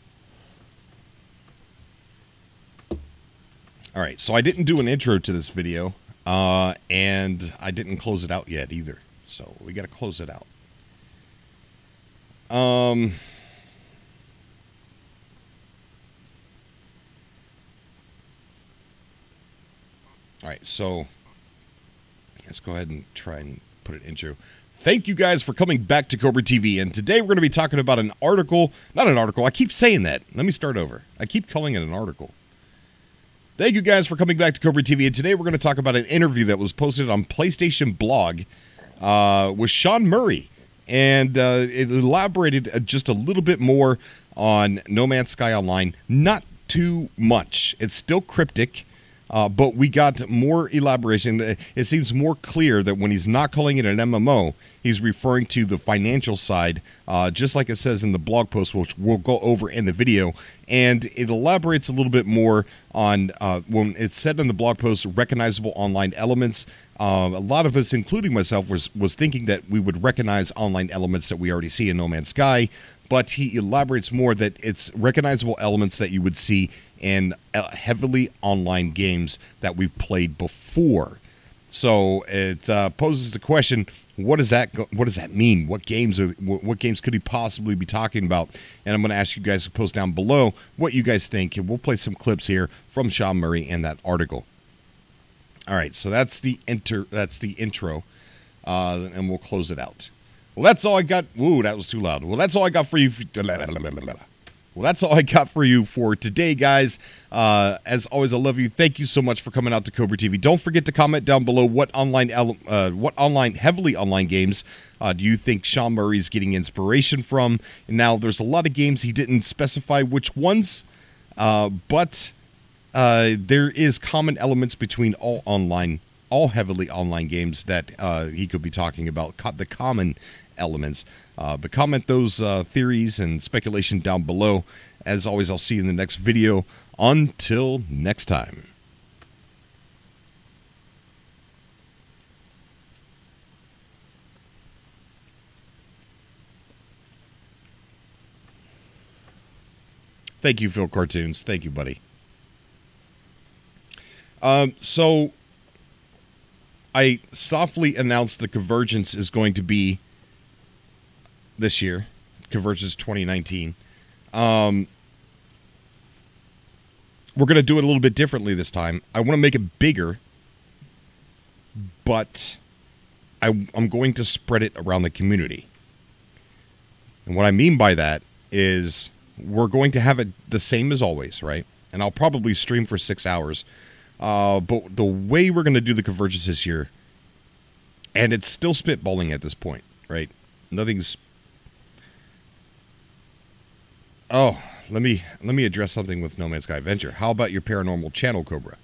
S1: All right, so I didn't do an intro to this video, and I didn't close it out yet either. So we got to close it out. All right, so let's go ahead and try and put an intro. Thank you guys for coming back to Cobra TV, and today we're going to be talking about an article. Not an article, I keep saying that. Let me start over. I keep calling it an article. Thank you guys for coming back to Cobra TV, and today we're going to talk about an interview that was posted on PlayStation Blog with Sean Murray, and it elaborated just a little bit more on No Man's Sky Online. Not too much. It's still cryptic. But we got more elaboration. It seems more clear that when he's not calling it an MMO, he's referring to the financial side, just like it says in the blog post, which we'll go over in the video. And it elaborates a little bit more on when it's said in the blog post, recognizable online elements. A lot of us, including myself, was thinking that we would recognize online elements that we already see in No Man's Sky. But he elaborates more that it's recognizable elements that you would see in heavily online games that we've played before. So it poses the question: what does that mean? What games could he possibly be talking about? And I'm going to ask you guys to post down below what you guys think, and we'll play some clips here from Sean Murray and that article. All right, so that's the intro, and we'll close it out. Well, that's all I got. Woo, that was too loud. Well, that's all I got for you. Well, that's all I got for you for today, guys. As always, I love you. Thank you so much for coming out to Cobra TV. Don't forget to comment down below what heavily online games do you think Sean Murray's getting inspiration from. And now, there's a lot of games he didn't specify which ones, but there is common elements between all heavily online games that he could be talking about, the common elements. But comment those theories and speculation down below. As always, I'll see you in the next video. Until next time. Thank you, Phil Cartoons. Thank you, buddy. So I softly announced the Convergence is going to be this year, Convergence 2019. We're going to do it a little bit differently this time. I want to make it bigger, but I'm going to spread it around the community. And what I mean by that is we're going to have it the same as always, right? And I'll probably stream for 6 hours. But the way we're going to do the Convergence this year, and it's still spitballing at this point, right? Nothing's... Oh, let me address something with No Man's Sky Venture. How about your paranormal channel, Cobra?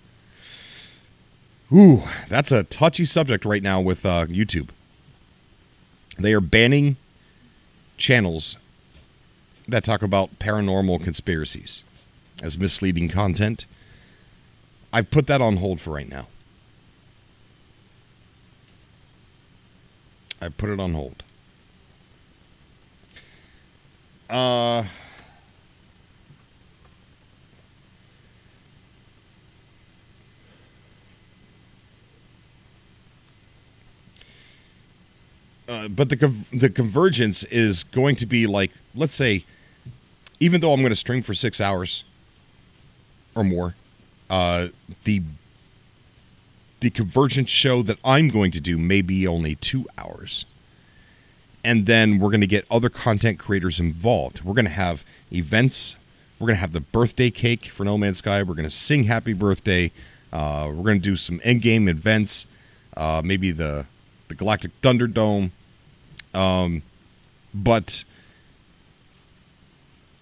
S1: Ooh, that's a touchy subject right now with YouTube. They are banning channels that talk about paranormal conspiracies as misleading content. I've put that on hold for right now. I put it on hold. But the Convergence is going to be like, let's say, even though I'm going to stream for 6 hours or more, the Convergence show that I'm going to do may be only 2 hours. And then we're going to get other content creators involved. We're going to have events. We're going to have the birthday cake for No Man's Sky. We're going to sing happy birthday. We're going to do some in-game events. Maybe the Galactic Thunderdome. But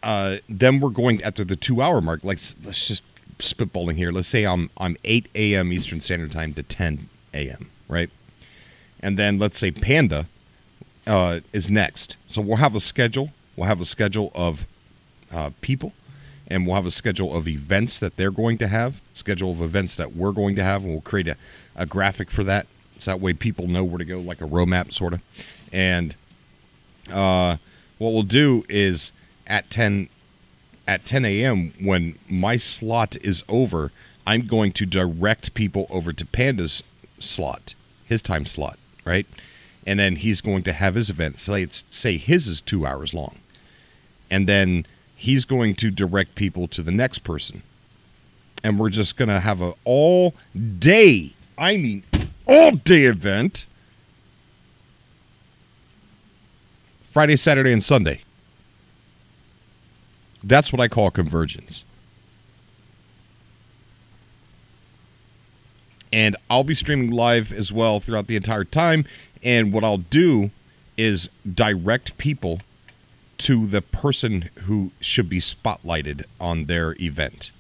S1: then we're going after the 2-hour mark. Like, let's just spitballing here. Let's say I'm 8 a.m. Eastern Standard Time to 10 a.m., right? And then let's say Panda is next. So we'll have a schedule. We'll have a schedule of people, and we'll have a schedule of events that they're going to have, schedule of events that we're going to have, and we'll create a graphic for that. So that way people know where to go, like a roadmap, sort of. And what we'll do is at 10 a.m., when my slot is over, I'm going to direct people over to Panda's slot, his time slot, right? And then he's going to have his event. Say his is 2 hours long. And then he's going to direct people to the next person. And we're just going to have an all-day, all-day event. Friday, Saturday, and Sunday. That's what I call convergence. And I'll be streaming live as well throughout the entire time. And what I'll do is direct people to the person who should be spotlighted on their event.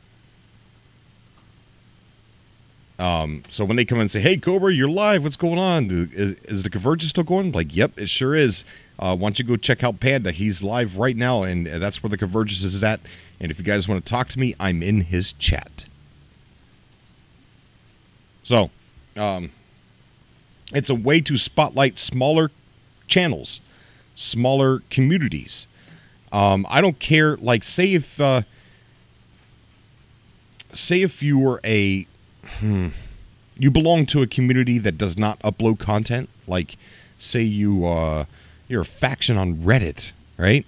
S1: So when they come in and say, "Hey, Cobra, you're live. What's going on? Is the convergence still going?" I'm like, "Yep, it sure is. Why don't you go check out Panda? He's live right now, and that's where the convergence is at. And if you guys want to talk to me, I'm in his chat." So, it's a way to spotlight smaller channels, smaller communities. I don't care. Like, say if you were you belong to a community that does not upload content. Like, say you're a faction on Reddit, right?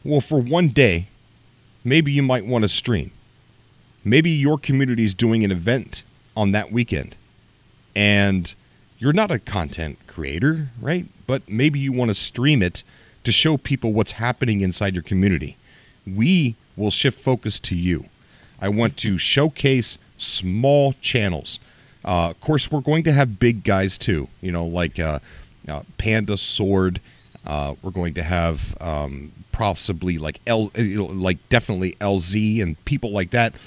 S1: Well, for one day, maybe you might want to stream. Maybe your community is doing an event on that weekend, and you're not a content creator, right? But maybe you want to stream it to show people what's happening inside your community. We will shift focus to you. I want to showcase small channels. Of course, we're going to have big guys too, like Panda Sword. We're going to have possibly like definitely LZ and people like that.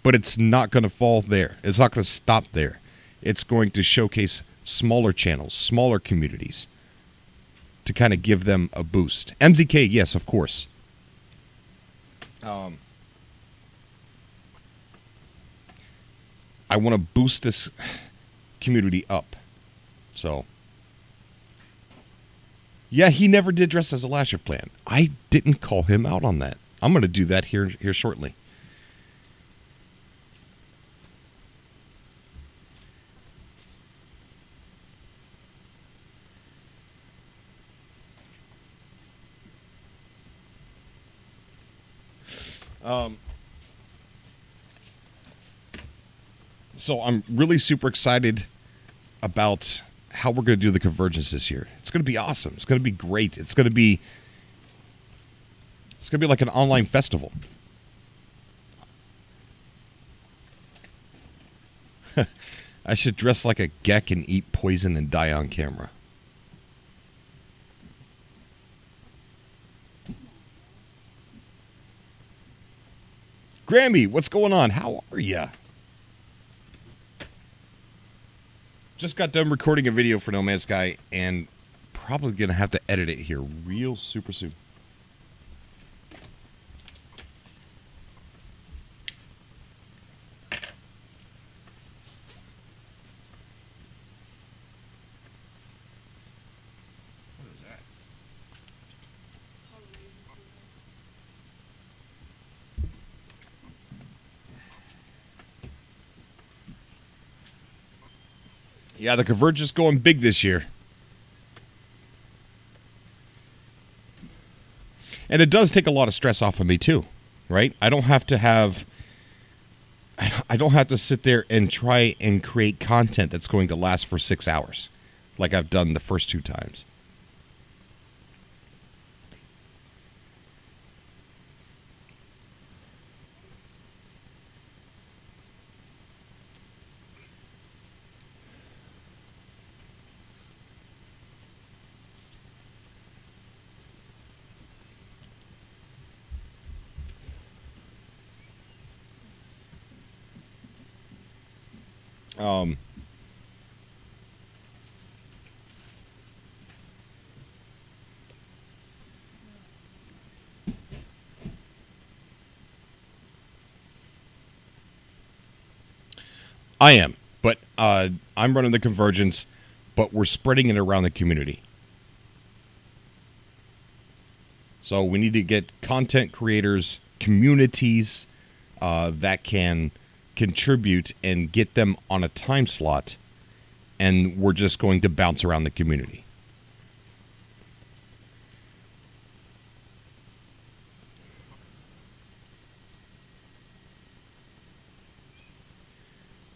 S1: But it's not going to fall there. It's not going to stop there. It's going to showcase smaller channels, smaller communities, to kind of give them a boost. MZK, yes, of course. I want to boost this community up. So, yeah, he never did dress as a Lasher plan. I didn't call him out on that. I'm going to do that here shortly. So I'm really super excited about how we're going to do the convergence this year. It's going to be awesome. It's going to be great. It's going to be like an online festival. I should dress like a Gek and eat poison and die on camera. Grammy, what's going on? How are ya? Just got done recording a video for No Man's Sky, and probably going to have to edit it here real super soon. What is that? Yeah, the convergence is going big this year. And it does take a lot of stress off of me too, right? I don't have to sit there and try and create content that's going to last for 6 hours like I've done the first 2 times. Um, I am, but I'm running the convergence, but we're spreading it around the community. So we need to get content creators, communities that can contribute and get them on a time slot, and we're just going to bounce around the community.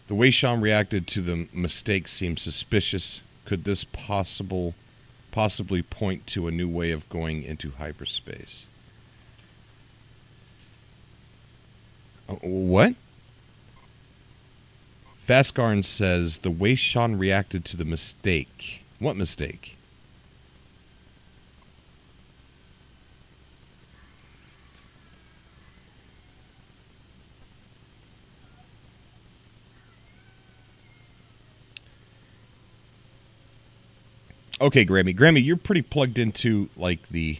S1: The way Sean reacted to the mistake seems suspicious. Could this possibly point to a new way of going into hyperspace? What? Vascarn says the way Sean reacted to the mistake. What mistake? Okay, Grammy. Grammy, you're pretty plugged into like the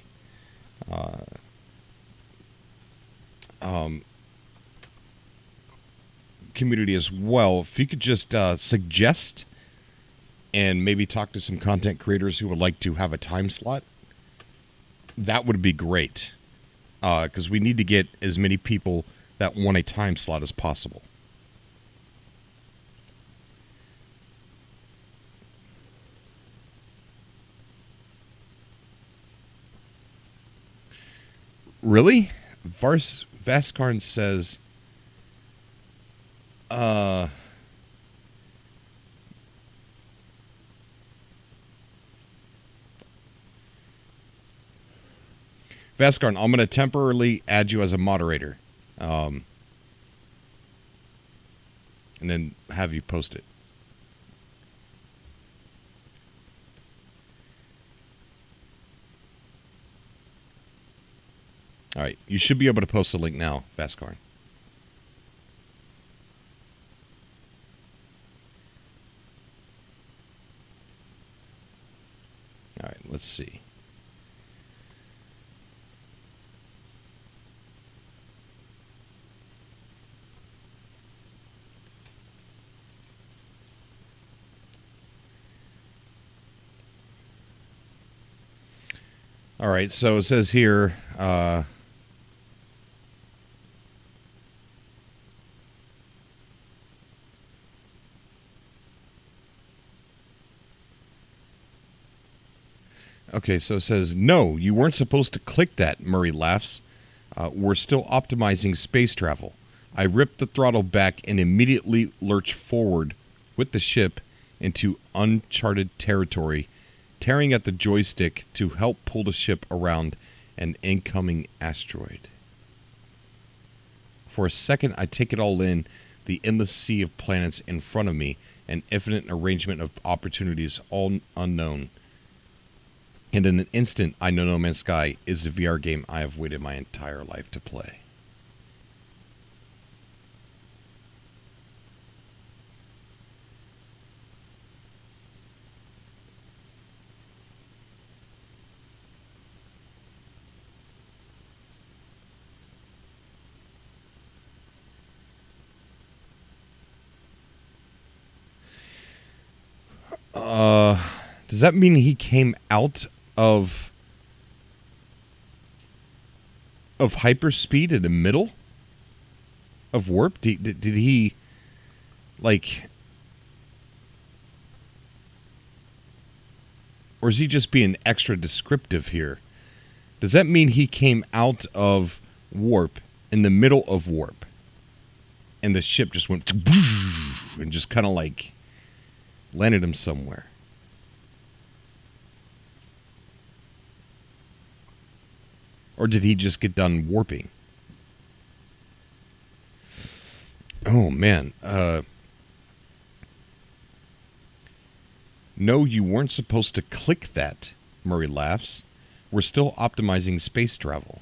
S1: community as well. If you could just suggest and maybe talk to some content creators who would like to have a time slot, that would be great. Because we need to get as many people that want a time slot as possible. Really? Vascarn says, Vascarn, I'm going to temporarily add you as a moderator. And then have you post it. All right, you should be able to post the link now, Vascarn. All right, let's see. All right, so it says here, okay, so it says, no, you weren't supposed to click that, Murray laughs. We're still optimizing space travel. I ripped the throttle back and immediately lurched forward with the ship into uncharted territory, tearing at the joystick to help pull the ship around an incoming asteroid. For a second, I take it all in, the endless sea of planets in front of me, an infinite arrangement of opportunities, all unknown. And in an instant, I know No Man's Sky is the VR game I have waited my entire life to play. Does that mean he came out of hyperspeed in the middle of warp? Did he, like, or is he just being extra descriptive here? Does that mean he came out of warp in the middle of warp and the ship just went and just kind of like landed him somewhere? Or did he just get done warping? Oh, man. No, you weren't supposed to click that, Murray laughs. We're still optimizing space travel.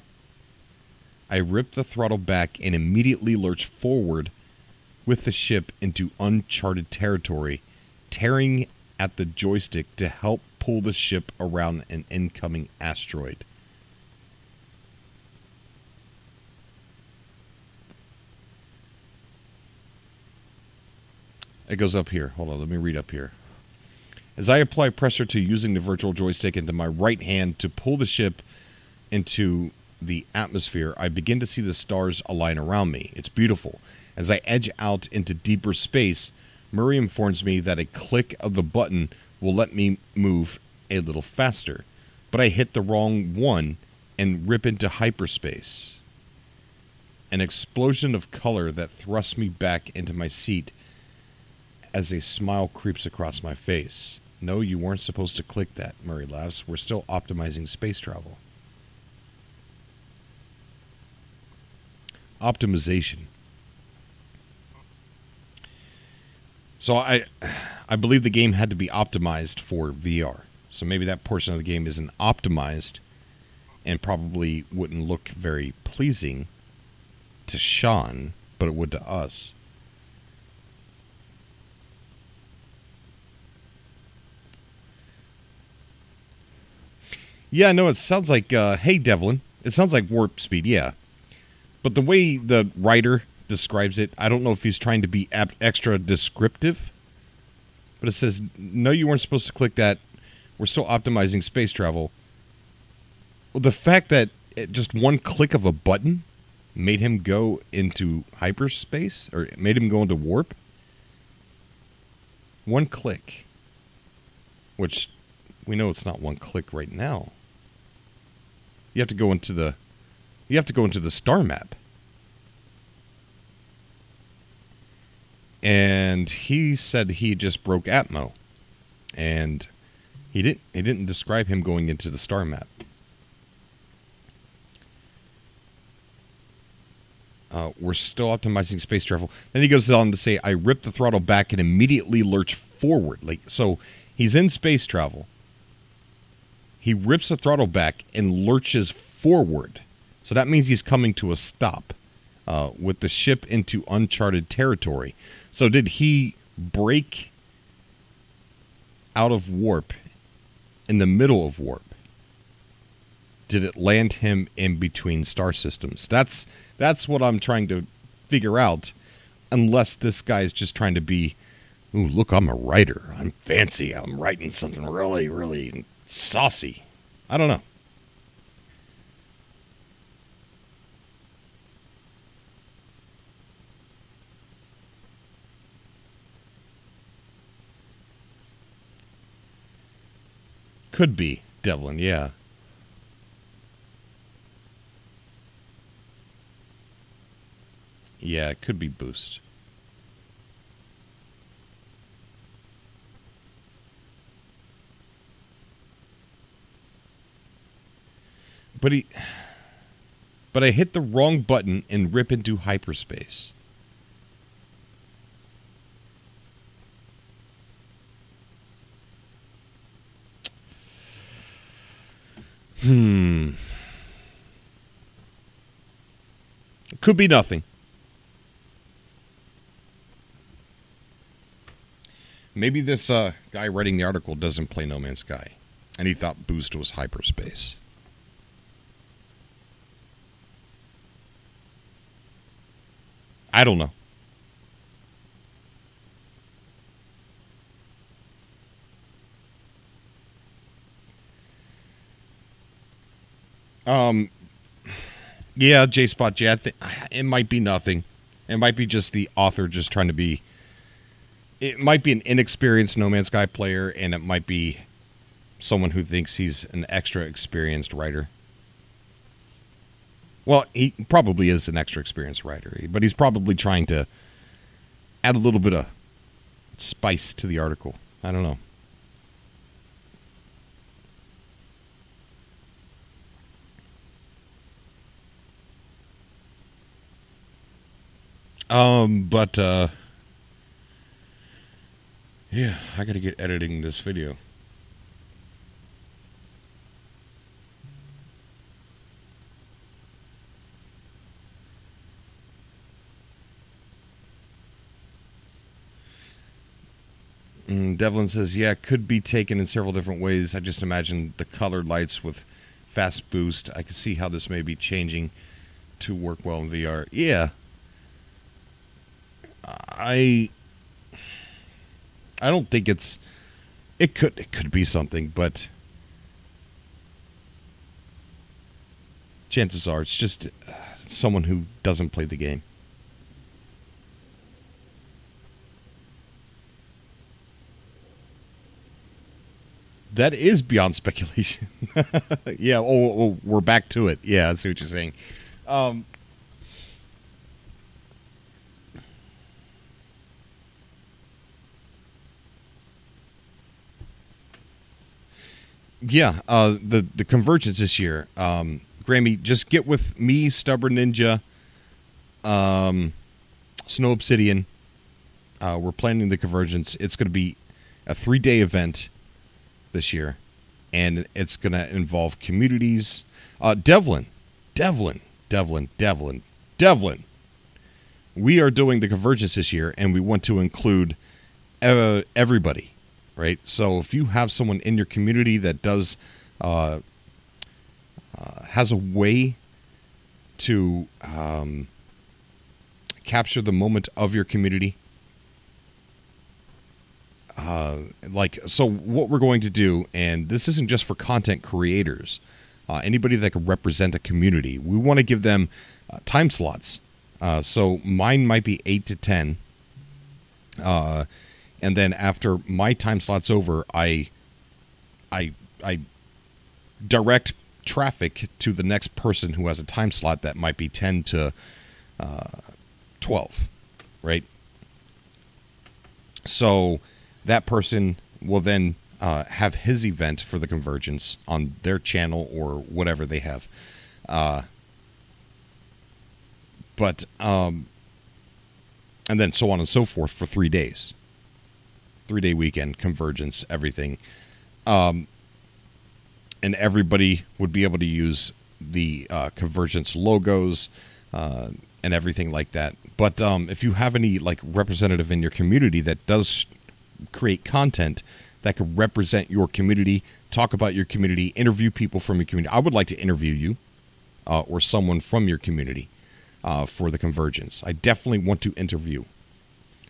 S1: I ripped the throttle back and immediately lurched forward with the ship into uncharted territory, tearing at the joystick to help pull the ship around an incoming asteroid. It goes up here. Hold on, let me read up here. As I apply pressure to using the virtual joystick into my right hand to pull the ship into the atmosphere, I begin to see the stars align around me. It's beautiful. As I edge out into deeper space, Murray informs me that a click of the button will let me move a little faster. But I hit the wrong one and rip into hyperspace. An explosion of color that thrusts me back into my seat as a smile creeps across my face. No, you weren't supposed to click that, Murray laughs. We're still optimizing space travel. Optimization. So I believe the game had to be optimized for VR. So maybe that portion of the game isn't optimized and probably wouldn't look very pleasing to Sean, but it would to us. Yeah, no, it sounds like, hey, Devlin. It sounds like warp speed, yeah. But the way the writer describes it, I don't know if he's trying to be extra descriptive. But it says, no, you weren't supposed to click that. We're still optimizing space travel. Well, the fact that just one click of a button made him go into hyperspace, or made him go into warp. One click. Which we know it's not one click right now. You have to go into the star map. And he said he just broke Atmo. And he didn't describe him going into the star map. We're still optimizing space travel. Then he goes on to say, I ripped the throttle back and immediately lurch forward. So he's in space travel. He rips the throttle back and lurches forward. So that means he's coming to a stop with the ship into uncharted territory. So did he break out of warp in the middle of warp? Did it land him in between star systems? That's what I'm trying to figure out. Unless this guy's just trying to be, ooh, look, I'm a writer. I'm fancy. I'm writing something really, really saucy. I don't know. Could be, Devlin, yeah. Yeah, it could be Boost. But I hit the wrong button and rip into hyperspace. Could be nothing. Maybe this guy writing the article doesn't play No Man's Sky, and he thought Boost was hyperspace. I don't know. Yeah, J-Spot J, I think it might be nothing. It might be just the author just trying to be... It might be an inexperienced No Man's Sky player, and it might be someone who thinks he's an extra experienced writer. Well, he probably is an extra experienced writer, but he's probably trying to add a little bit of spice to the article. I don't know. Yeah, I gotta get editing this video. Devlin says, yeah, it could be taken in several different ways. I just imagine the colored lights with fast boost. I could see how this may be changing to work well in VR. Yeah. I don't think it could be something, but chances are it's just someone who doesn't play the game. That is beyond speculation. Yeah, oh, we're back to it. Yeah, I see what you're saying. Yeah, the Convergence this year. Grammy, just get with me, Stubborn Ninja, Snow Obsidian. We're planning the Convergence. It's going to be a 3-day event this year, and it's going to involve communities. Devlin. We are doing the Convergence this year, and we want to include everybody, right? So if you have someone in your community that does has a way to capture the moment of your community, so what we're going to do, and this isn't just for content creators, anybody that can represent a community, we want to give them time slots. So mine might be 8 to 10. And then after my time slot's over, I direct traffic to the next person who has a time slot that might be 10 to 12, right? So that person will then have his event for the Convergence on their channel or whatever they have. And then so on and so forth for 3 days. 3-day weekend, Convergence, everything. And everybody would be able to use the Convergence logos and everything like that. But if you have any like representative in your community that does create content that could represent your community, talk about your community, interview people from your community. I would like to interview you or someone from your community for the Convergence. I definitely want to interview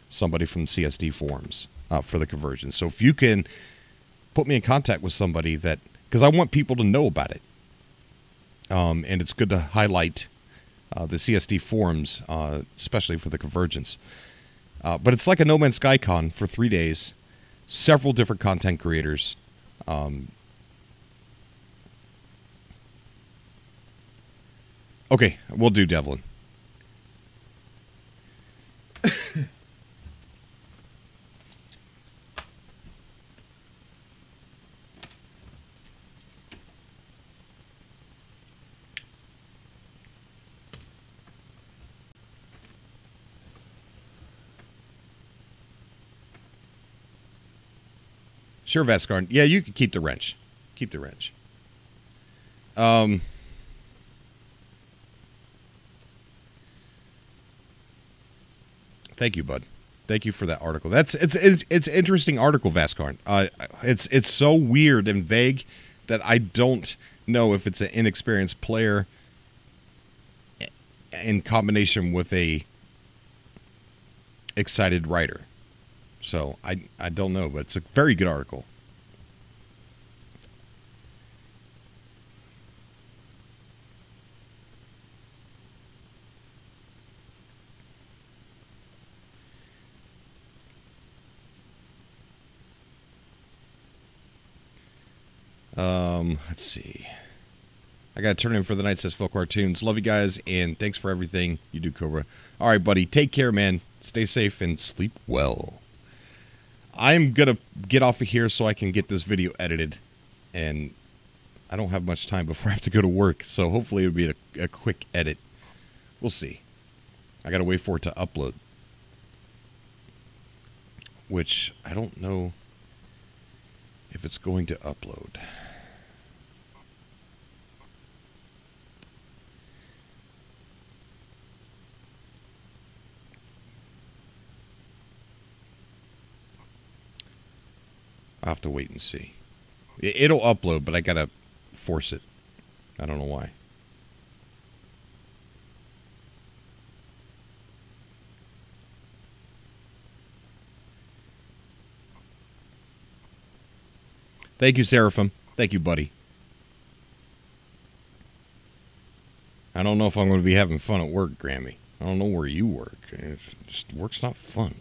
S1: somebody from CSD forums for the Convergence. So if you can put me in contact with somebody that, because I want people to know about it. And it's good to highlight the CSD forums, especially for the Convergence. But it's like a No Man's Sky Con for 3 days, several different content creators. Okay, we'll do Devlin. Sure, Vascarn. Yeah, you can keep the wrench. Keep the wrench. Thank you, bud. Thank you for that article. It's an interesting article, Vascarn. It's so weird and vague that I don't know if it's an inexperienced player in combination with a excited writer. So I don't know, but it's a very good article. Let's see. I got to turn in for the night, says Phil Cartoons. Love you guys, and thanks for everything you do, Cobra. All right, buddy. Take care, man. Stay safe and sleep well. I'm going to get off of here so I can get this video edited. And I don't have much time before I have to go to work, so hopefully it'll be a quick edit. We'll see. I got to wait for it to upload. Which I don't know if it's going to upload. I'll have to wait and see. It'll upload, but I gotta force it. I don't know why. Thank you, Seraphim. Thank you, buddy. I don't know if I'm going to be having fun at work, Grammy. I don't know where you work. Just, work's not fun.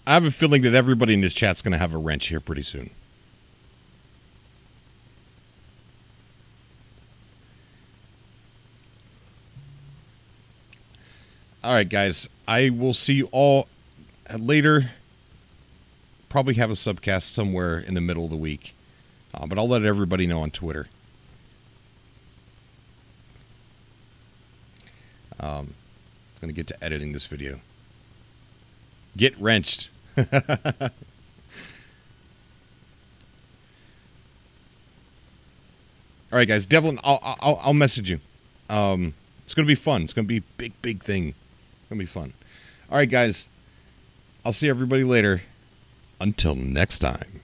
S1: I have a feeling that everybody in this chat's going to have a wrench here pretty soon. All right, guys. I will see you all later. Probably have a subcast somewhere in the middle of the week. But I'll let everybody know on Twitter. I'm going to get to editing this video. Get wrenched. All right, guys. Devlin, I'll message you. It's going to be fun. It's going to be a big thing. It's going to be fun. All right, guys. I'll see everybody later. Until next time.